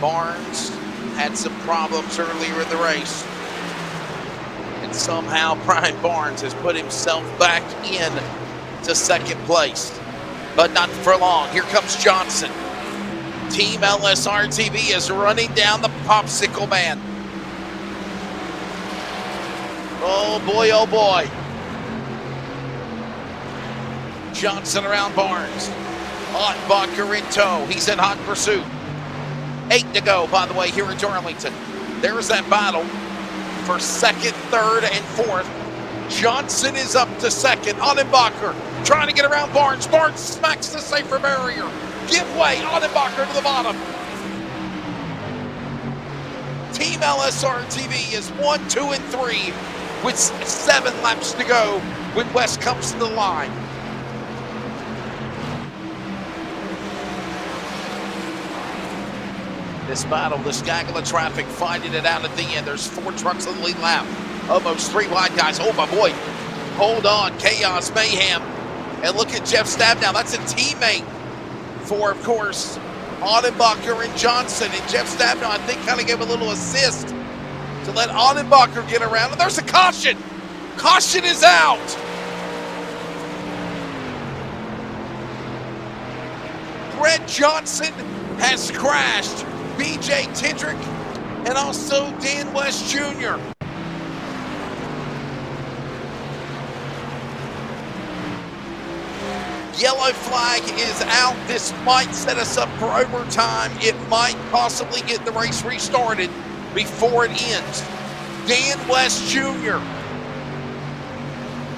Barnes had some problems earlier in the race. And somehow Brian Barnes has put himself back in to second place. But not for long. Here comes Johnson. Team LSRTV is running down the popsicle man. Oh boy, oh boy. Johnson around Barnes. Otbacher in tow. He's in hot pursuit. 8 to go, by the way, here in Darlington. There's that battle for second, third, and fourth. Johnson is up to second. Onnebacher trying to get around Barnes. Barnes smacks the safer barrier. Give way. Onnebacher to the bottom. Team LSRTV is 1, 2, and 3 with 7 laps to go when West comes to the line. This battle, this gaggle of traffic fighting it out at the end. There's 4 trucks on the lead lap. Almost 3 wide guys. Oh my boy. Hold on. Chaos, mayhem. And look at Jeff Stabnow. That's a teammate for, of course, Onnebacher and Johnson. And Jeff Stabnow, I think, kind of gave a little assist to let Onnebacher get around. And there's a caution. Caution is out. Brett Johnson has crashed BJ Tidrick and also Dan West Jr. Yellow flag is out. This might set us up for overtime. It might possibly get the race restarted before it ends. Dan West Jr.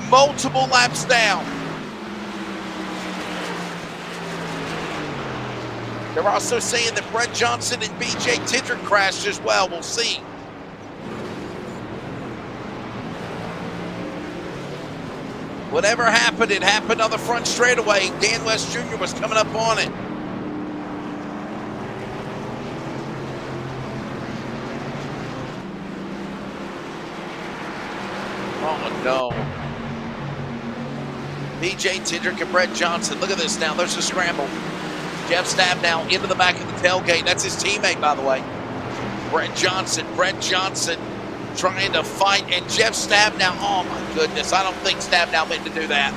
multiple laps down. They're also saying that Brett Johnson and BJ Tidrick crashed as well. We'll see. Whatever happened, it happened on the front straightaway. Dan West Jr. was coming up on it. Oh, no. BJ Tidrick and Brett Johnson. Look at this now. There's a scramble. Jeff Stabnow into the back of the tailgate. That's his teammate, by the way. Brett Johnson trying to fight. And Jeff Stabnow, oh my goodness. I don't think Stabnow meant to do that.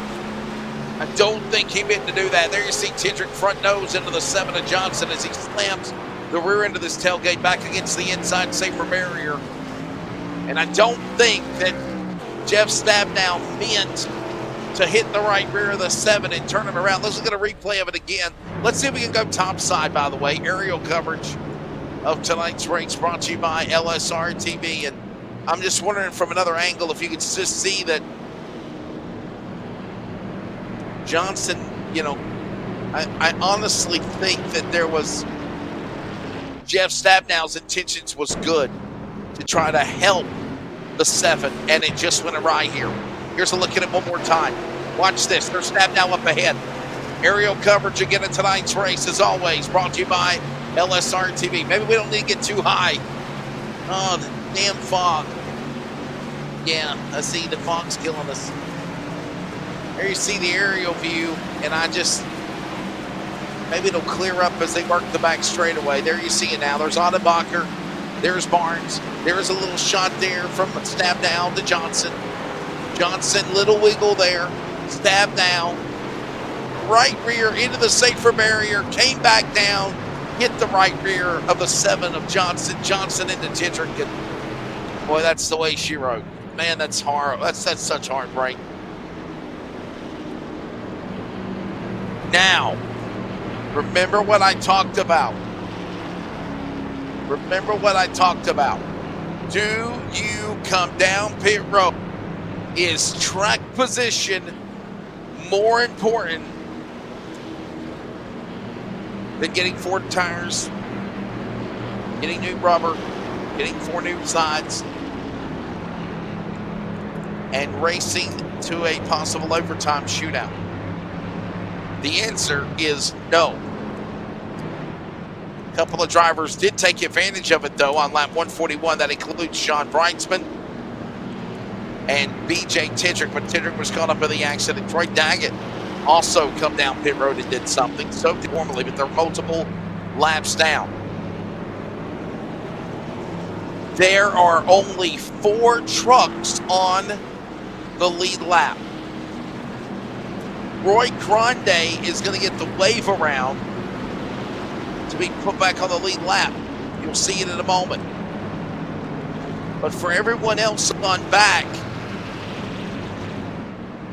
I don't think he meant to do that. There you see Tidrick front nose into the 7 of Johnson as he slams the rear end of this tailgate back against the inside safer barrier. And I don't think that Jeff Stabnow meant to hit the right rear of the 7 and turn him around. Let's look at a replay of it again. Let's see if we can go topside, by the way. Aerial coverage of tonight's race brought to you by LSRTV. And I'm just wondering from another angle if you could just see that Johnson, you know, I honestly think that there was Jeff Stabnow's intentions was good to try to help the 7, and it just went awry here. Here's a look at it one more time. Watch this. There's Stabnow up ahead. Aerial coverage again in tonight's race, as always, brought to you by LSRTV. Maybe we don't need to get too high. Oh, the damn fog. Yeah, I see the fog's killing us. There you see the aerial view, and maybe it'll clear up as they work the back straightaway. There you see it now. There's Onnebacher. There's Barnes. There's a little shot there from Stabnow to Johnson. Johnson, little wiggle there. Stabnow right rear into the safer barrier, came back down, hit the right rear of the 7 of Johnson. Johnson into Tendrick. Boy, that's the way she rode. Man, that's hard. That's such heartbreak. Now, remember what I talked about. Remember what I talked about. Do you come down pit road? Is track position more important than getting 4 tires, getting new rubber, getting 4 new sides, and racing to a possible overtime shootout? The answer is no. A couple of drivers did take advantage of it, though, on lap 141. That includes Sean Brightsman and BJ Tendrick, but Tendrick was caught up in the accident. Troy Daggett also come down pit road and did something. So did Wormley, but they're multiple laps down. There are only 4 trucks on the lead lap. Roy Grande is going to get the wave around to be put back on the lead lap. You'll see it in a moment. But for everyone else on back,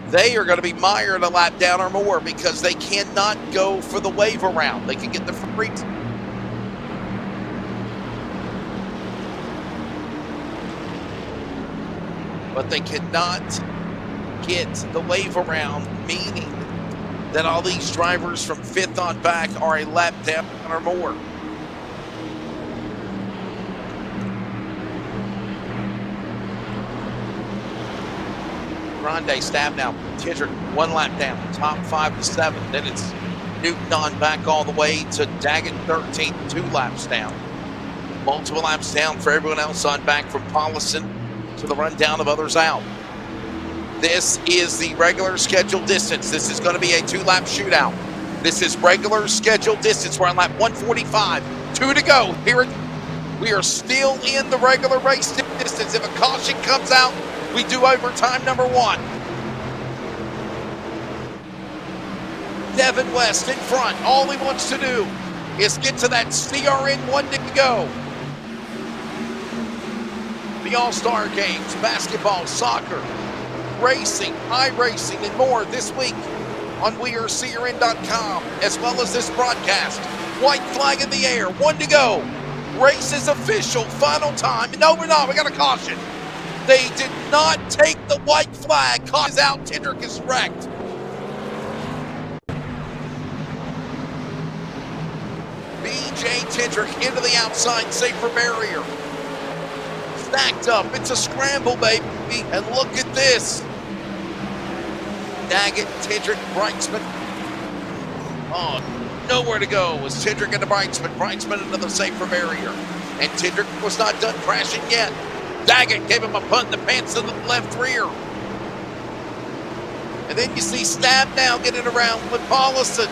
they are going to be mired a lap down or more because they cannot go for the wave around. They can get the free. But they cannot get the wave around, meaning that all these drivers from 5th on back are a lap down or more. Grande stab now. Tendrick 1 lap down, top 5 to 7. Then it's Newton on back all the way to Daggett 13, 2 laps down. Multiple laps down for everyone else on back from Paulison to the rundown of others out. This is the regular scheduled distance. This is going to be a 2-lap shootout. This is regular scheduled distance. We're on lap 145. 2 to go. Here we are still in the regular race distance. If a caution comes out, we do overtime number 1. Devin West in front. All he wants to do is get to that CRN 1 to go. The All-Star Games, basketball, soccer, racing, iRacing, and more this week on WeAreCRN.com, as well as this broadcast. White flag in the air, 1 to go. Race is official, final time. No, we're not. We got a caution. They did not take the white flag. Caught is out. Tendrick is wrecked. BJ Tendrick into the outside safer barrier. Stacked up. It's a scramble, baby. And look at this. Daggett, Tendrick, Brightsman. Oh, nowhere to go was Tendrick into Brightsman. Brightsman into the safer barrier. And Tendrick was not done crashing yet. Daggett gave him a punt in the pants of the left rear. And then you see Stab now getting around with Paulison.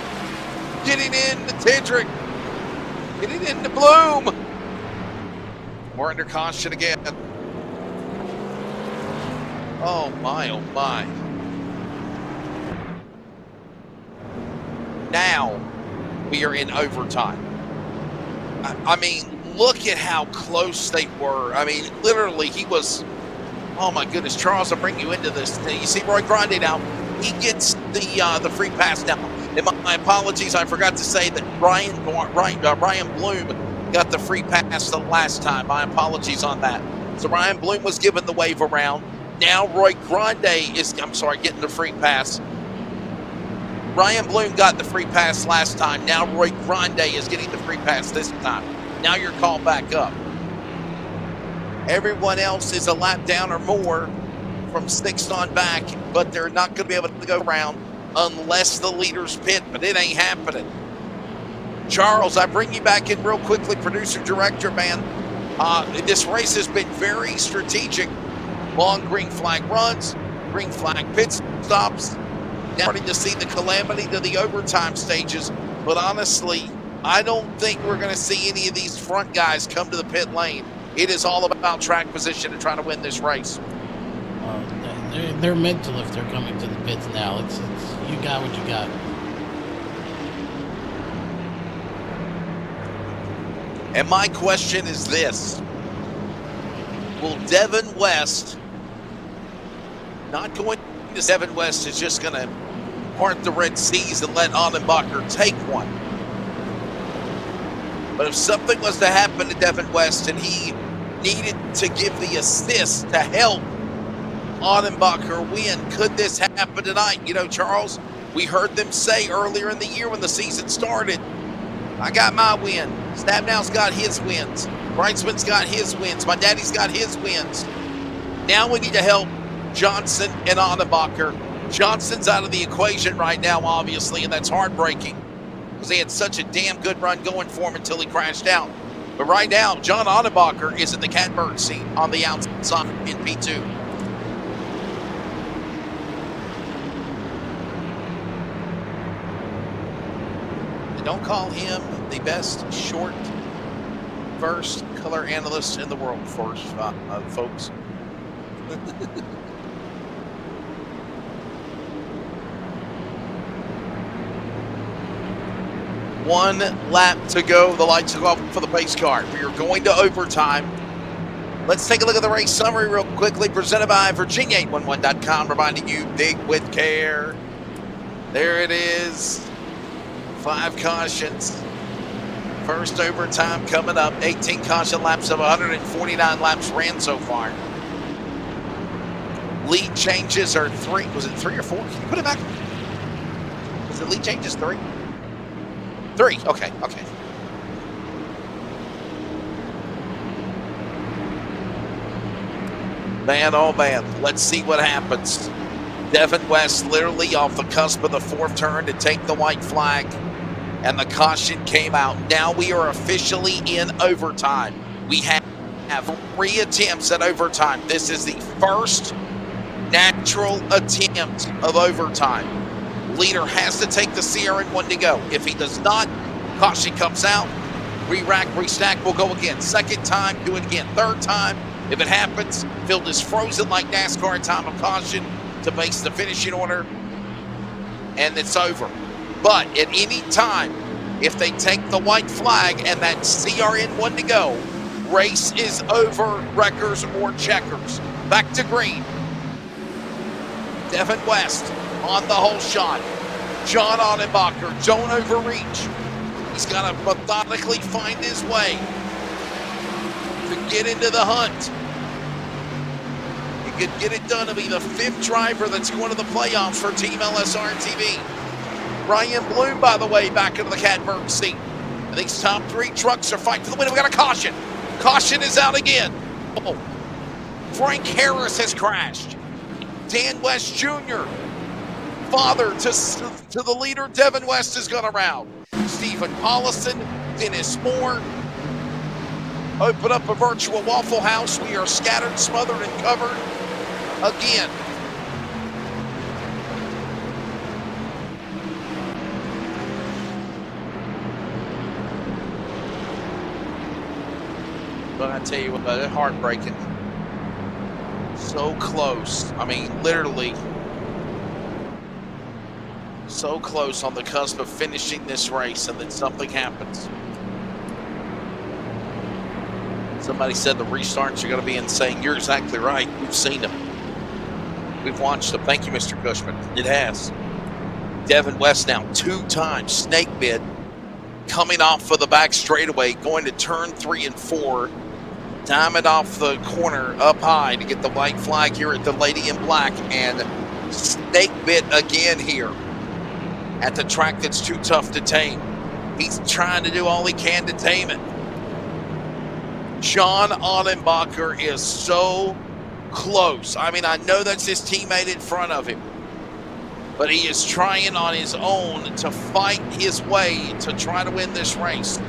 Getting into Tendrick. Getting into Bloom. We're under caution again. Oh my, oh my. Now we are in overtime. I mean, look at how close they were. I mean, literally, he was, oh my goodness. Charles, I'll bring you into this. You see Roy Grande now. He gets the free pass now. And my apologies, I forgot to say that Ryan Bloom got the free pass the last time. My apologies on that. So Ryan Bloom was given the wave around. Now Roy Grande is, getting the free pass. Ryan Bloom got the free pass last time. Now Roy Grande is getting the free pass this time. Now you're called back up. Everyone else is a lap down or more from 6th on back, but they're not going to be able to go around unless the leaders pit, but it ain't happening. Charles, I bring you back in real quickly, producer, director, man. This race has been very strategic. Long green flag runs, green flag pit stops. Now starting to see the calamity to the overtime stages, but honestly, I don't think we're going to see any of these front guys come to the pit lane. It is all about track position and trying to win this race. They're mental if they're coming to the pits now. It's you got what you got. And my question is this. Will Devin West, not going to Devin West is just going to part the Red Seas and let Annenbacher take one. But if something was to happen to Devin West and he needed to give the assist to help Annenbacher win, could this happen tonight? You know, Charles, we heard them say earlier in the year when the season started, I got my win. Stabnow's got his wins. Brightsman's got his wins. My daddy's got his wins. Now we need to help Johnson and Annenbacher. Johnson's out of the equation right now, obviously, and that's heartbreaking because he had such a damn good run going for him until he crashed out. But right now, John Annenbacher is in the catbird seat on the outside in P2. And don't call him the best short verse color analyst in the world, folks. One lap to go. The lights go off for the pace car. We are going to overtime. Let's take a look at the race summary real quickly, presented by Virginia811.com, reminding you, dig with care. There it is. 5 cautions. First overtime coming up. 18 caution laps of 149 laps ran so far. Lead changes are 3. Was it 3 or 4? Can you put it back? Was it lead changes 3? 3. Okay. Man, oh man. Let's see what happens. Devin West literally off the cusp of the 4th turn to take the white flag. And the caution came out. Now we are officially in overtime. We have 3 attempts at overtime. This is the first natural attempt of overtime. Leader has to take the CRN1 to go. If he does not, caution comes out. Re-rack, restack, we'll go again. 2nd time, do it again. 3rd time, if it happens, field is frozen like NASCAR, time of caution to base the finishing order, and it's over. But at any time, if they take the white flag and that CRN1 to go, race is over, wreckers or checkers. Back to green. Devin West on the whole shot. John Annenbacher, don't overreach. He's got to methodically find his way to get into the hunt. He could get it done to be the 5th driver that's going to the playoffs for Team LSRTV. Ryan Bloom, by the way, back into the catbird seat. And these top 3 trucks are fighting for the win. We got a caution. Caution is out again. Oh, Frank Harris has crashed. Dan West Jr., father to the leader, Devin West, has gone around. Stephen Paulison, Dennis Moore. Open up a virtual Waffle House. We are scattered, smothered, and covered again. But I tell you what, it's heartbreaking. So close. I mean, literally so close on the cusp of finishing this race, and then something happens. Somebody said the restarts are going to be insane. You're exactly right. We've seen them. We've watched them. Thank you, Mr. Cushman. It has. Devin West now 2 times snake bit, coming off of the back straightaway, going to turn 3 and 4. Diamond off the corner up high to get the white flag here at the Lady in Black, and snake bit again here at the track that's too tough to tame. He's trying to do all he can to tame it. John Annenbacher is so close. I mean, I know that's his teammate in front of him, but he is trying on his own to fight his way to try to win this race.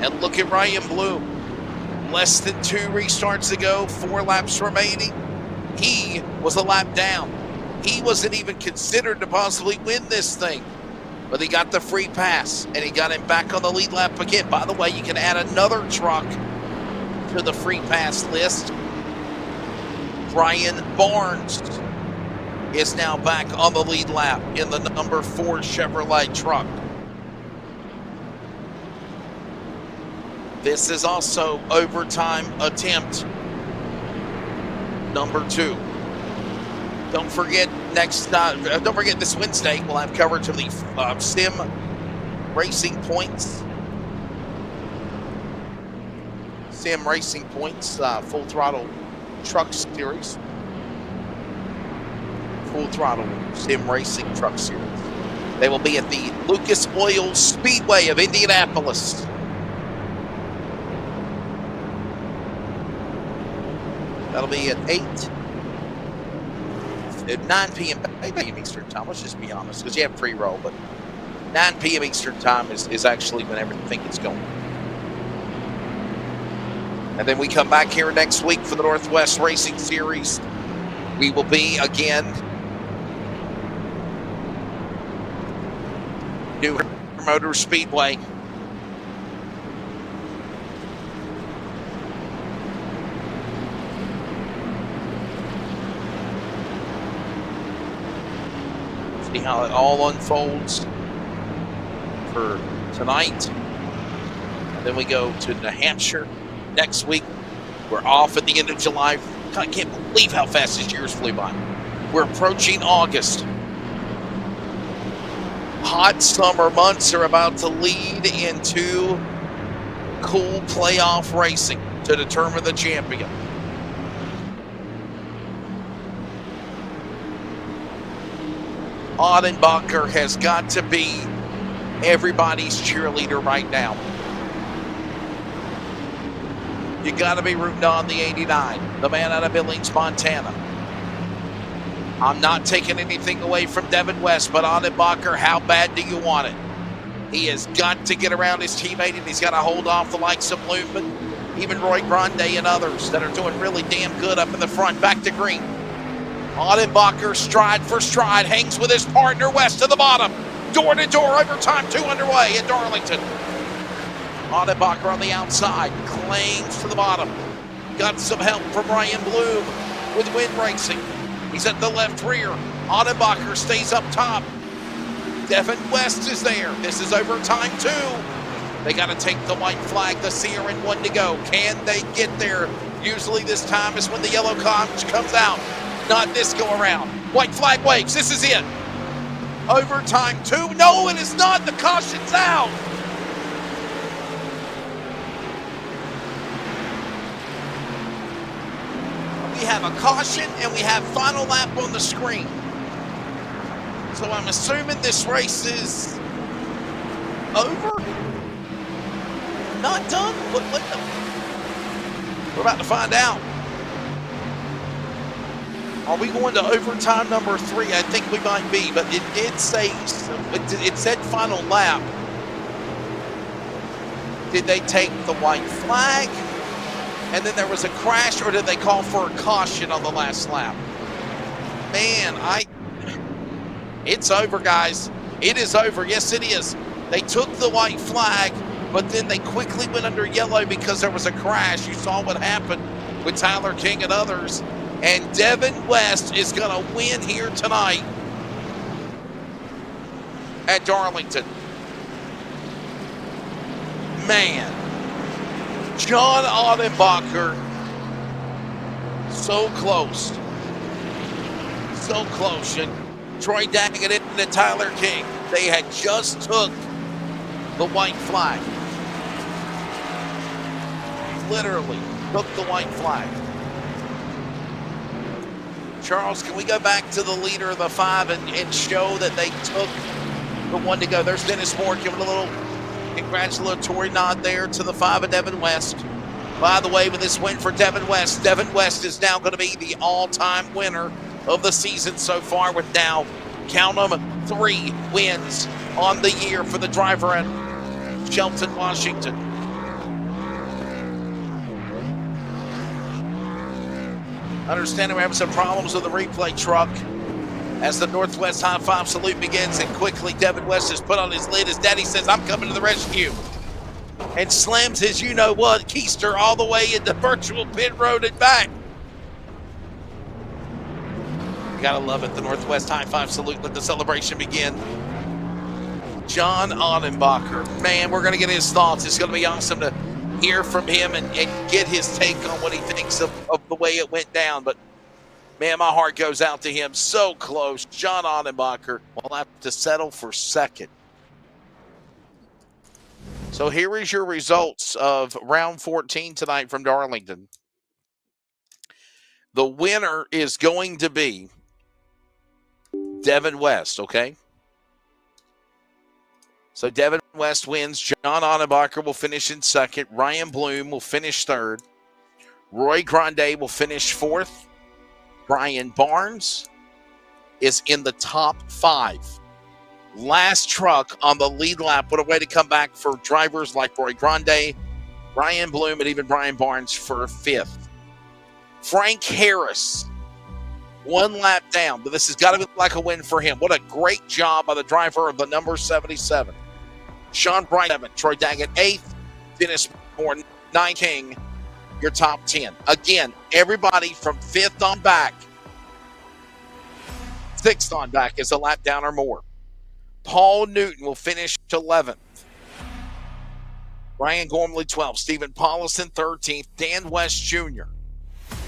And look at Ryan Bloom. Less than 2 restarts ago, 4 laps remaining. He was a lap down. He wasn't even considered to possibly win this thing. But he got the free pass, and he got him back on the lead lap again. By the way, you can add another truck to the free pass list. Brian Barnes is now back on the lead lap in the number 4 Chevrolet truck. This is also overtime attempt number 2. Don't forget this Wednesday we'll have coverage of the Sim Racing Points. Sim Racing Points Full Throttle Truck Series. Full Throttle Sim Racing Truck Series. They will be at the Lucas Oil Speedway of Indianapolis. That'll be at 9 p.m. Eastern time. Let's just be honest, because you have pre-roll, but 9 p.m. Eastern time is actually when everything gets going. And then we come back here next week for the Northwest Racing Series. We will be again New Motor Speedway. See how it all unfolds for tonight. And then we go to New Hampshire next week. We're off at the end of July. I can't believe how fast this year's flew by. We're approaching August. Hot summer months are about to lead into cool playoff racing to determine the champion. Audenbacher has got to be everybody's cheerleader right now. You got to be rooting on the 89, the man out of Billings, Montana. I'm not taking anything away from Devin West, but Audenbacher, how bad do you want it? He has got to get around his teammate, and he's got to hold off the likes of Lumen, even Roy Grande and others that are doing really damn good up in the front. Back to green. Audenbacher, stride for stride, hangs with his partner West to the bottom. Door to door, overtime 2 underway at Darlington. Audenbacher on the outside, clings to the bottom. Got some help from Ryan Bloom with Wind Racing. He's at the left rear. Audenbacher stays up top. Devin West is there. This is overtime 2. They got to take the white flag, the Sear, and 1 to go. Can they get there? Usually this time is when the yellow comes out. Not this go around. White flag waves. This is it. Overtime 2. No, it is not. The caution's out. We have a caution and we have final lap on the screen. So I'm assuming this race is over? Not done? We're about to find out. Are we going to overtime number 3? I think we might be, but it did say, it said final lap. Did they take the white flag? And then there was a crash, or did they call for a caution on the last lap? Man, it's over, guys. It is over. Yes, it is. They took the white flag, but then they quickly went under yellow because there was a crash. You saw what happened with Tyler King and others. And Devin West is going to win here tonight at Darlington. Man. John Audenbacher, so close. So close. And Troy Daggett into Tyler King. They had just took the white flag. Literally took the white flag. Charles, can we go back to the leader of the 5 and show that they took the 1 to go? There's Dennis Moore giving a little congratulatory nod there to the 5 of Devin West. By the way, with this win for Devin West is now going to be the all-time winner of the season so far, with now, count them, 3 wins on the year for the driver at Shelton, Washington. Understanding we're having some problems with the replay truck as the Northwest High 5 salute begins, and quickly Devin West is put on his lid as Daddy says, I'm coming to the rescue. And slams his you-know-what keister all the way into virtual pit road and back. You gotta love it. The Northwest High 5 salute. Let the celebration begin. John Audenbacher. Man, we're gonna get his thoughts. It's gonna be awesome to hear from him and get his take on what he thinks of the way it went down. But, man, my heart goes out to him. So close. John Ottenbacher will have to settle for second. So here is your results of round 14 tonight from Darlington. The winner is going to be Devin West, okay? So Devin West wins. John Ottenbacher will finish in second. Ryan Bloom will finish third. Roy Grande will finish fourth. Brian Barnes is in the top 5. Last truck on the lead lap. What a way to come back for drivers like Roy Grande, Ryan Bloom, and even Brian Barnes for 5th. Frank Harris, 1 lap down, but this has got to be like a win for him. What a great job by the driver of the number 77. Sean Bright, 7th. Troy Daggett, 8th. Dennis Moore, 9th. King, your top 10. Again, everybody from 5th on back, 6th on back is a lap down or more. Paul Newton will finish 11th. Ryan Gormley, 12th. Stephen Paulison, 13th. Dan West Jr.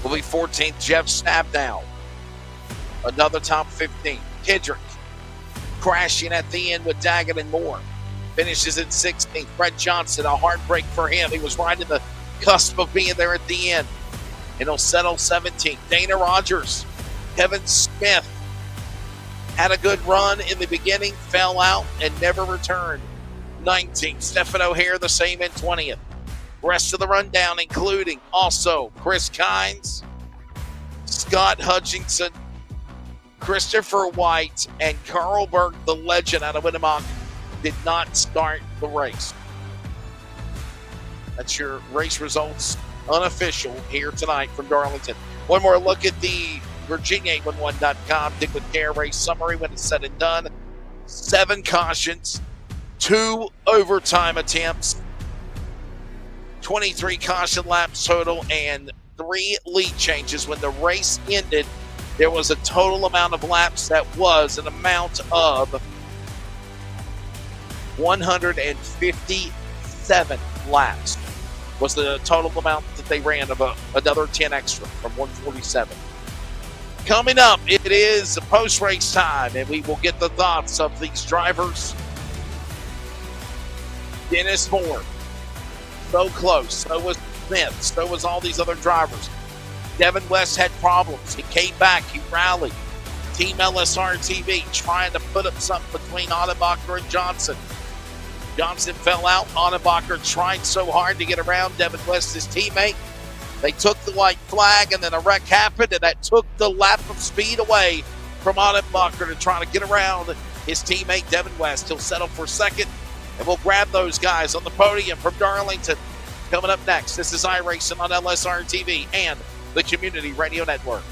will be 14th. Jeff Snapdown, another top 15. Kendrick crashing at the end with Daggett and Moore. Finishes at 16th. Fred Johnson, a heartbreak for him. He was right in the cusp of being there at the end. And he'll settle 17th. Dana Rogers, Kevin Smith had a good run in the beginning, fell out, and never returned. 19th. Stephen O'Hare, the same in 20th. Rest of the rundown, including also Chris Kynes, Scott Hutchinson, Christopher White, and Carl Burke, the legend out of Winnemucca, did not start the race. That's your race results, unofficial, here tonight from Darlington. One more look at the Virginia811.com Dick with Care race summary when it's said and done. 7 cautions, 2 overtime attempts, 23 caution laps total, and 3 lead changes. When the race ended, there was a total amount of laps that was an amount of 157 laps was the total amount that they ran, of another 10 extra from 147. Coming up, it is post-race time, and we will get the thoughts of these drivers. Dennis Moore, so close. So was Smith. So was all these other drivers. Devin West had problems. He came back. He rallied. Team LSRTV trying to put up something between Ottenbacher and Johnson. Johnson fell out. Ottenbacher tried so hard to get around Devin West, his teammate. They took the white flag, and then a wreck happened, and that took the lap of speed away from Ottenbacher to try to get around his teammate Devin West. He'll settle for second, and we'll grab those guys on the podium from Darlington. Coming up next, this is iRacing on LSRTV and the Community Radio Network.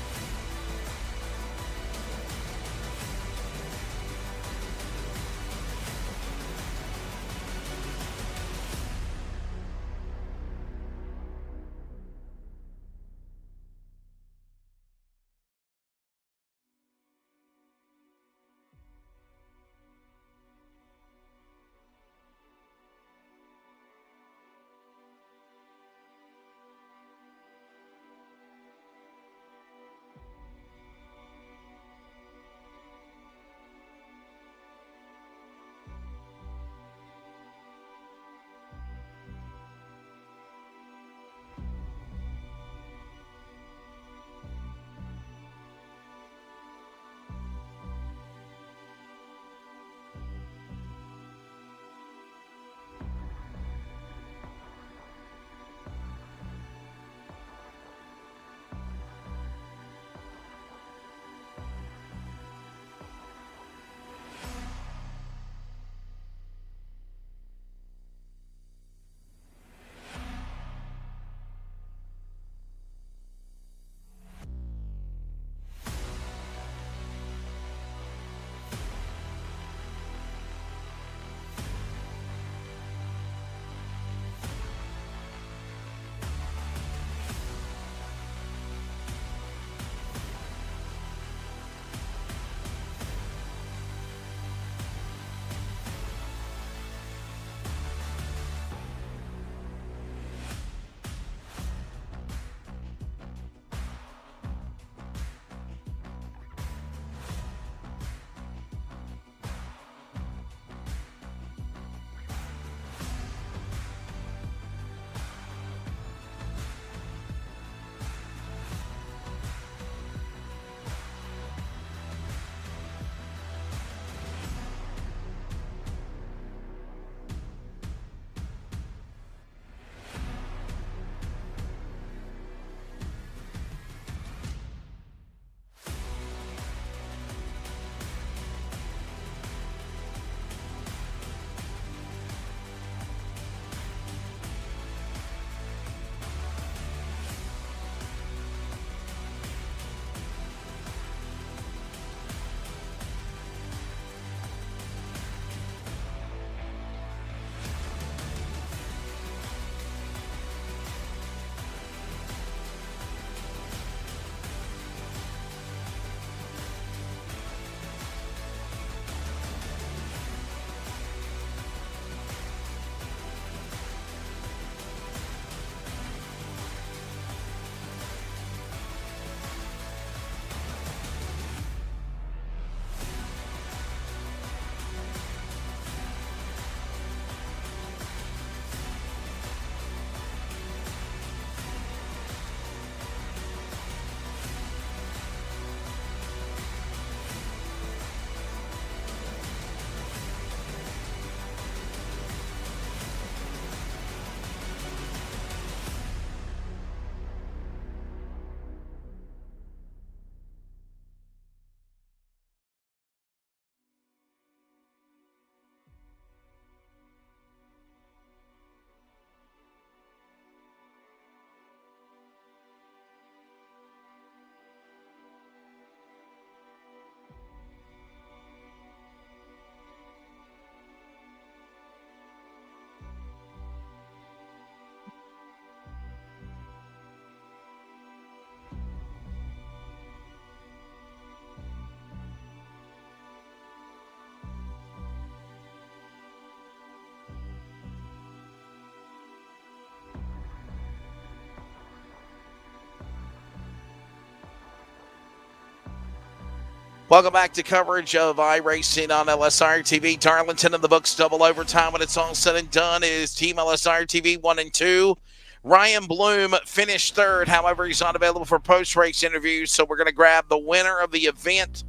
Welcome back to coverage of iRacing on LSRTV. Darlington in the books, double overtime when it's all said and done is Team LSRTV 1 and 2. Ryan Bloom finished third. However, he's not available for post-race interviews, so we're going to grab the winner of the event.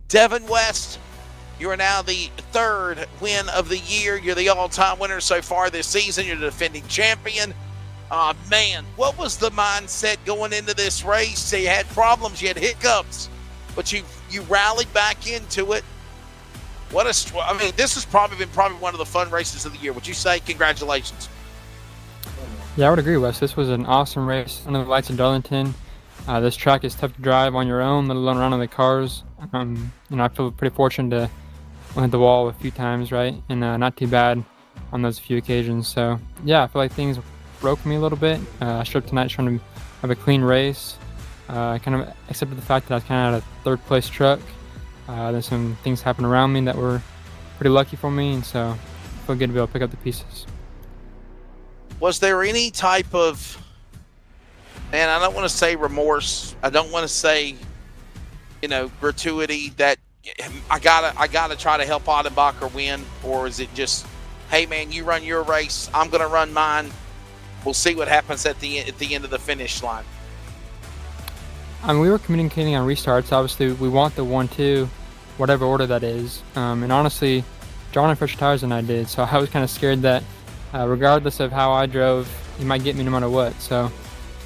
Devin West, you are now the third win of the year. You're the all-time winner so far this season. You're the defending champion. Man, what was the mindset going into this race? You had problems, you had hiccups, but you rallied back into it. This has probably been one of the fun races of the year. Would you say? Congratulations. Yeah, I would agree, Wes. This was an awesome race under the lights of Darlington. This track is tough to drive on your own, let alone around in the cars. I feel pretty fortunate to hit the wall a few times, right? And not too bad on those few occasions. So, yeah, I feel like things broke me a little bit. I showed up tonight trying to have a clean race. I kind of accepted the fact that I was kind of at a third-place truck. There's some things happened around me that were pretty lucky for me, and so I feel good to be able to pick up the pieces. Was there any type of, and I don't want to say remorse, I don't want to say, gratuity that I gotta try to help Ottenbacher win, or is it just, hey man, you run your race, I'm gonna run mine. We'll see what happens at the end of the finish line. We were communicating on restarts. Obviously, we want the 1-2, whatever order that is. And honestly, John had fresher tires than I did, so I was kind of scared that regardless of how I drove, he might get me no matter what. So,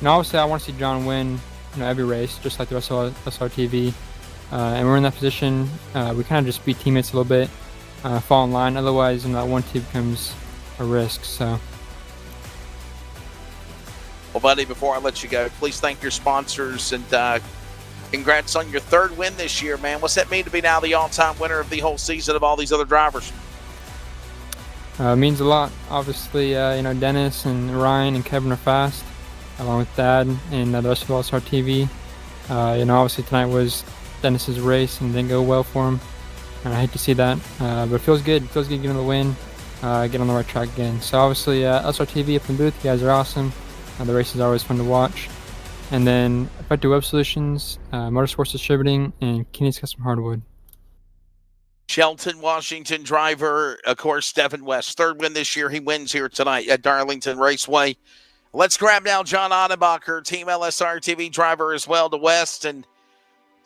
obviously, I want to see John win, every race, just like the rest of LSRTV. And we're in that position. We kind of just be teammates a little bit, fall in line. Otherwise, that 1-2 becomes a risk. So. Well, buddy, before I let you go, please thank your sponsors and congrats on your third win this year, man. What's that mean to be now the all-time winner of the whole season of all these other drivers? It means a lot. Obviously, Dennis and Ryan and Kevin are fast, along with Dad and the rest of LSRTV. Obviously tonight was Dennis's race and didn't go well for him. And I hate to see that, but it feels good. It feels good getting the win, get on the right track again. So obviously, LSRTV up in the booth, you guys are awesome. The race is always fun to watch. And then Effective Web Solutions, Motorsports Distributing, and Kenny's Custom Hardwood. Shelton, Washington driver, of course, Devin West. Third win this year. He wins here tonight at Darlington Raceway. Let's grab now John Ottenbacher, Team LSRTV driver as well to West. And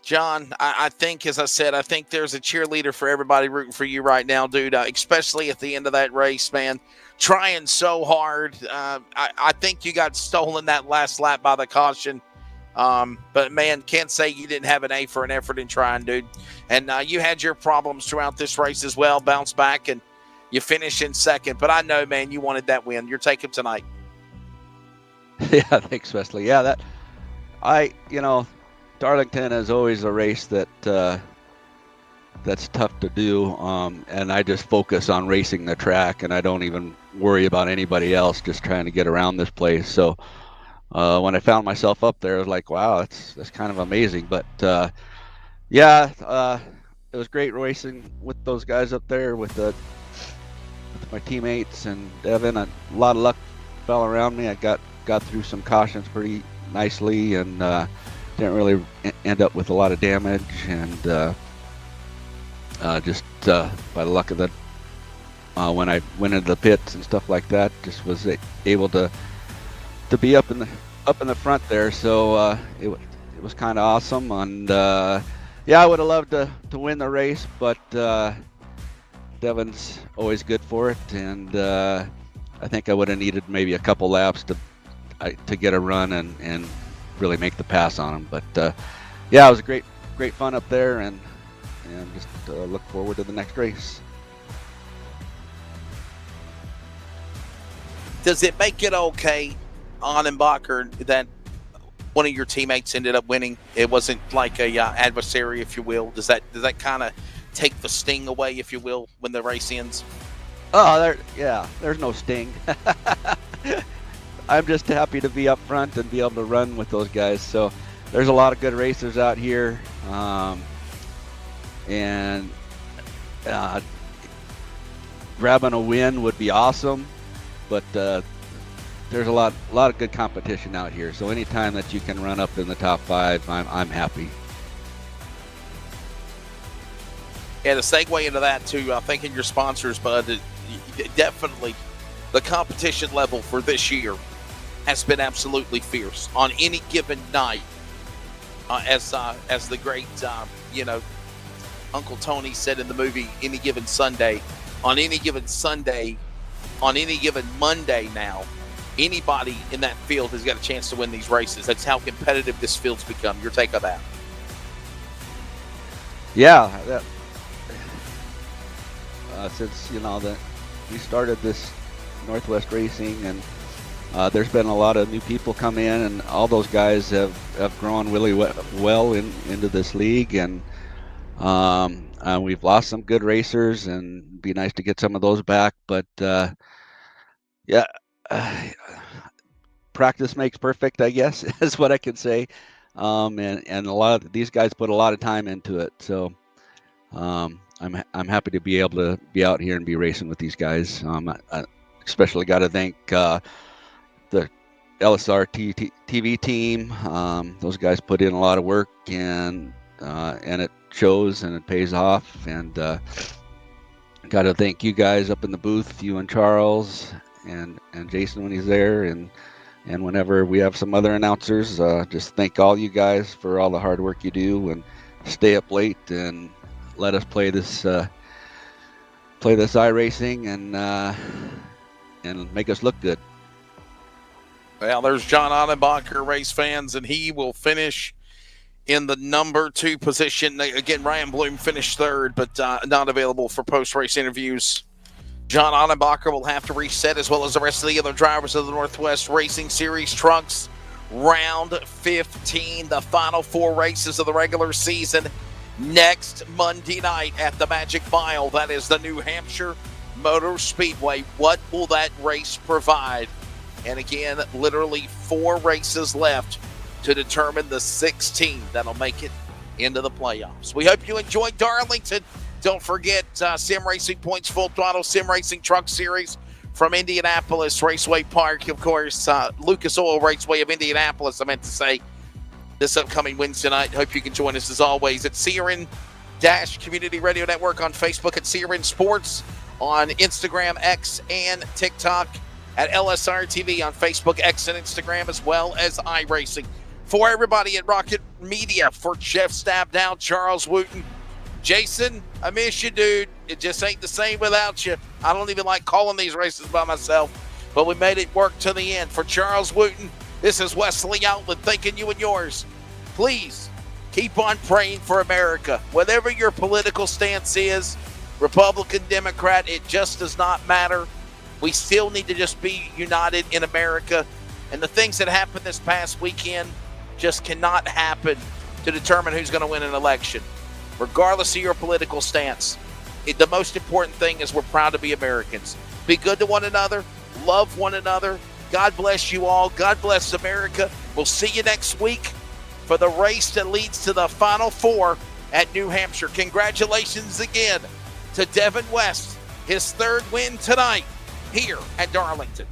John, I think, as I said, I think there's a cheerleader for everybody rooting for you right now, dude, especially at the end of that race, man. Trying so hard. I think you got stolen that last lap by the caution. But, man, can't say you didn't have an A for an effort in trying, dude. And you had your problems throughout this race as well, bounced back, and you finished in second. But I know, man, you wanted that win. You're taking tonight. Yeah, thanks, Wesley. Yeah, Darlington is always a race that's tough to do, and I just focus on racing the track, and I don't even worry about anybody else, just trying to get around this place. So when I found myself up there, I was like, wow, that's kind of amazing. But it was great racing with those guys up there, with my teammates and Devin. A lot of luck fell around me. I got through some cautions pretty nicely, and didn't really end up with a lot of damage, and just by the luck of the when I went into the pits and stuff like that, just was able to be up in the front there. So it was kind of awesome, and I would have loved to win the race, but Devin's always good for it, and I think I would have needed maybe a couple laps to get a run and really make the pass on him. But it was a great fun up there, and just look forward to the next race. Does it make it okay, Ottenbacher, that one of your teammates ended up winning? It wasn't like a adversary, if you will. Does that kind of take the sting away, if you will, when the race ends? Oh, there's no sting. I'm just happy to be up front and be able to run with those guys. So there's a lot of good racers out here, and grabbing a win would be awesome, but there's a lot of good competition out here. So anytime that you can run up in the top 5, I'm happy. And a segue into that, too, thanking your sponsors, Bud, definitely the competition level for this year has been absolutely fierce on any given night. As the great, Uncle Tony said in the movie, any given Sunday, on any given Sunday, on any given Monday now, anybody in that field has got a chance to win these races. That's how competitive this field's become. Your take on that? Yeah, since that we started this Northwest Racing, and there's been a lot of new people come in, and all those guys have grown really well into this league, and we've lost some good racers, and it'd be nice to get some of those back. But practice makes perfect, I guess, is what I can say. And a lot of these guys put a lot of time into it, so I'm happy to be able to be out here and be racing with these guys. I especially got to thank the LSRTV team. Those guys put in a lot of work, and it shows and it pays off. And got to thank you guys up in the booth, you and Charles and Jason when he's there, and whenever we have some other announcers, just thank all you guys for all the hard work you do, and stay up late and let us play this iRacing and make us look good. Well, there's John Annenbacher, race fans, and he will finish in the number 2 position. Again, Ryan Bloom finished 3rd, but not available for post-race interviews. John Annenbacher will have to reset, as well as the rest of the other drivers of the Northwest Racing Series trucks. Round 15, the final 4 races of the regular season, next Monday night at the Magic Mile. That is the New Hampshire Motor Speedway. What will that race provide? And again, literally 4 races left to determine the 16 that'll make it into the playoffs. We hope you enjoyed Darlington. Don't forget Sim Racing Points Full Throttle Sim Racing Truck Series from Indianapolis Raceway Park. Of course, Lucas Oil Raceway of Indianapolis, I meant to say, this upcoming Wednesday night. Hope you can join us as always at CRN-Community Radio Network on Facebook, at CRN Sports on Instagram, X, and TikTok, at LSRTV on Facebook, X, and Instagram, as well as iRacing. For everybody at Rocket Media, for Jeff Stabdown, Charles Wooten, Jason, I miss you, dude. It just ain't the same without you. I don't even like calling these races by myself, but we made it work to the end. For Charles Wooten, this is Wesley Outland thanking you and yours. Please keep on praying for America. Whatever your political stance is, Republican, Democrat, it just does not matter. We still need to just be united in America. And the things that happened this past weekend just cannot happen to determine who's going to win an election. Regardless of your political stance, the most important thing is we're proud to be Americans. Be good to one another. Love one another. God bless you all. God bless America. We'll see you next week for the race that leads to the Final 4 at New Hampshire. Congratulations again to Devin West, his 3rd win tonight here at Darlington.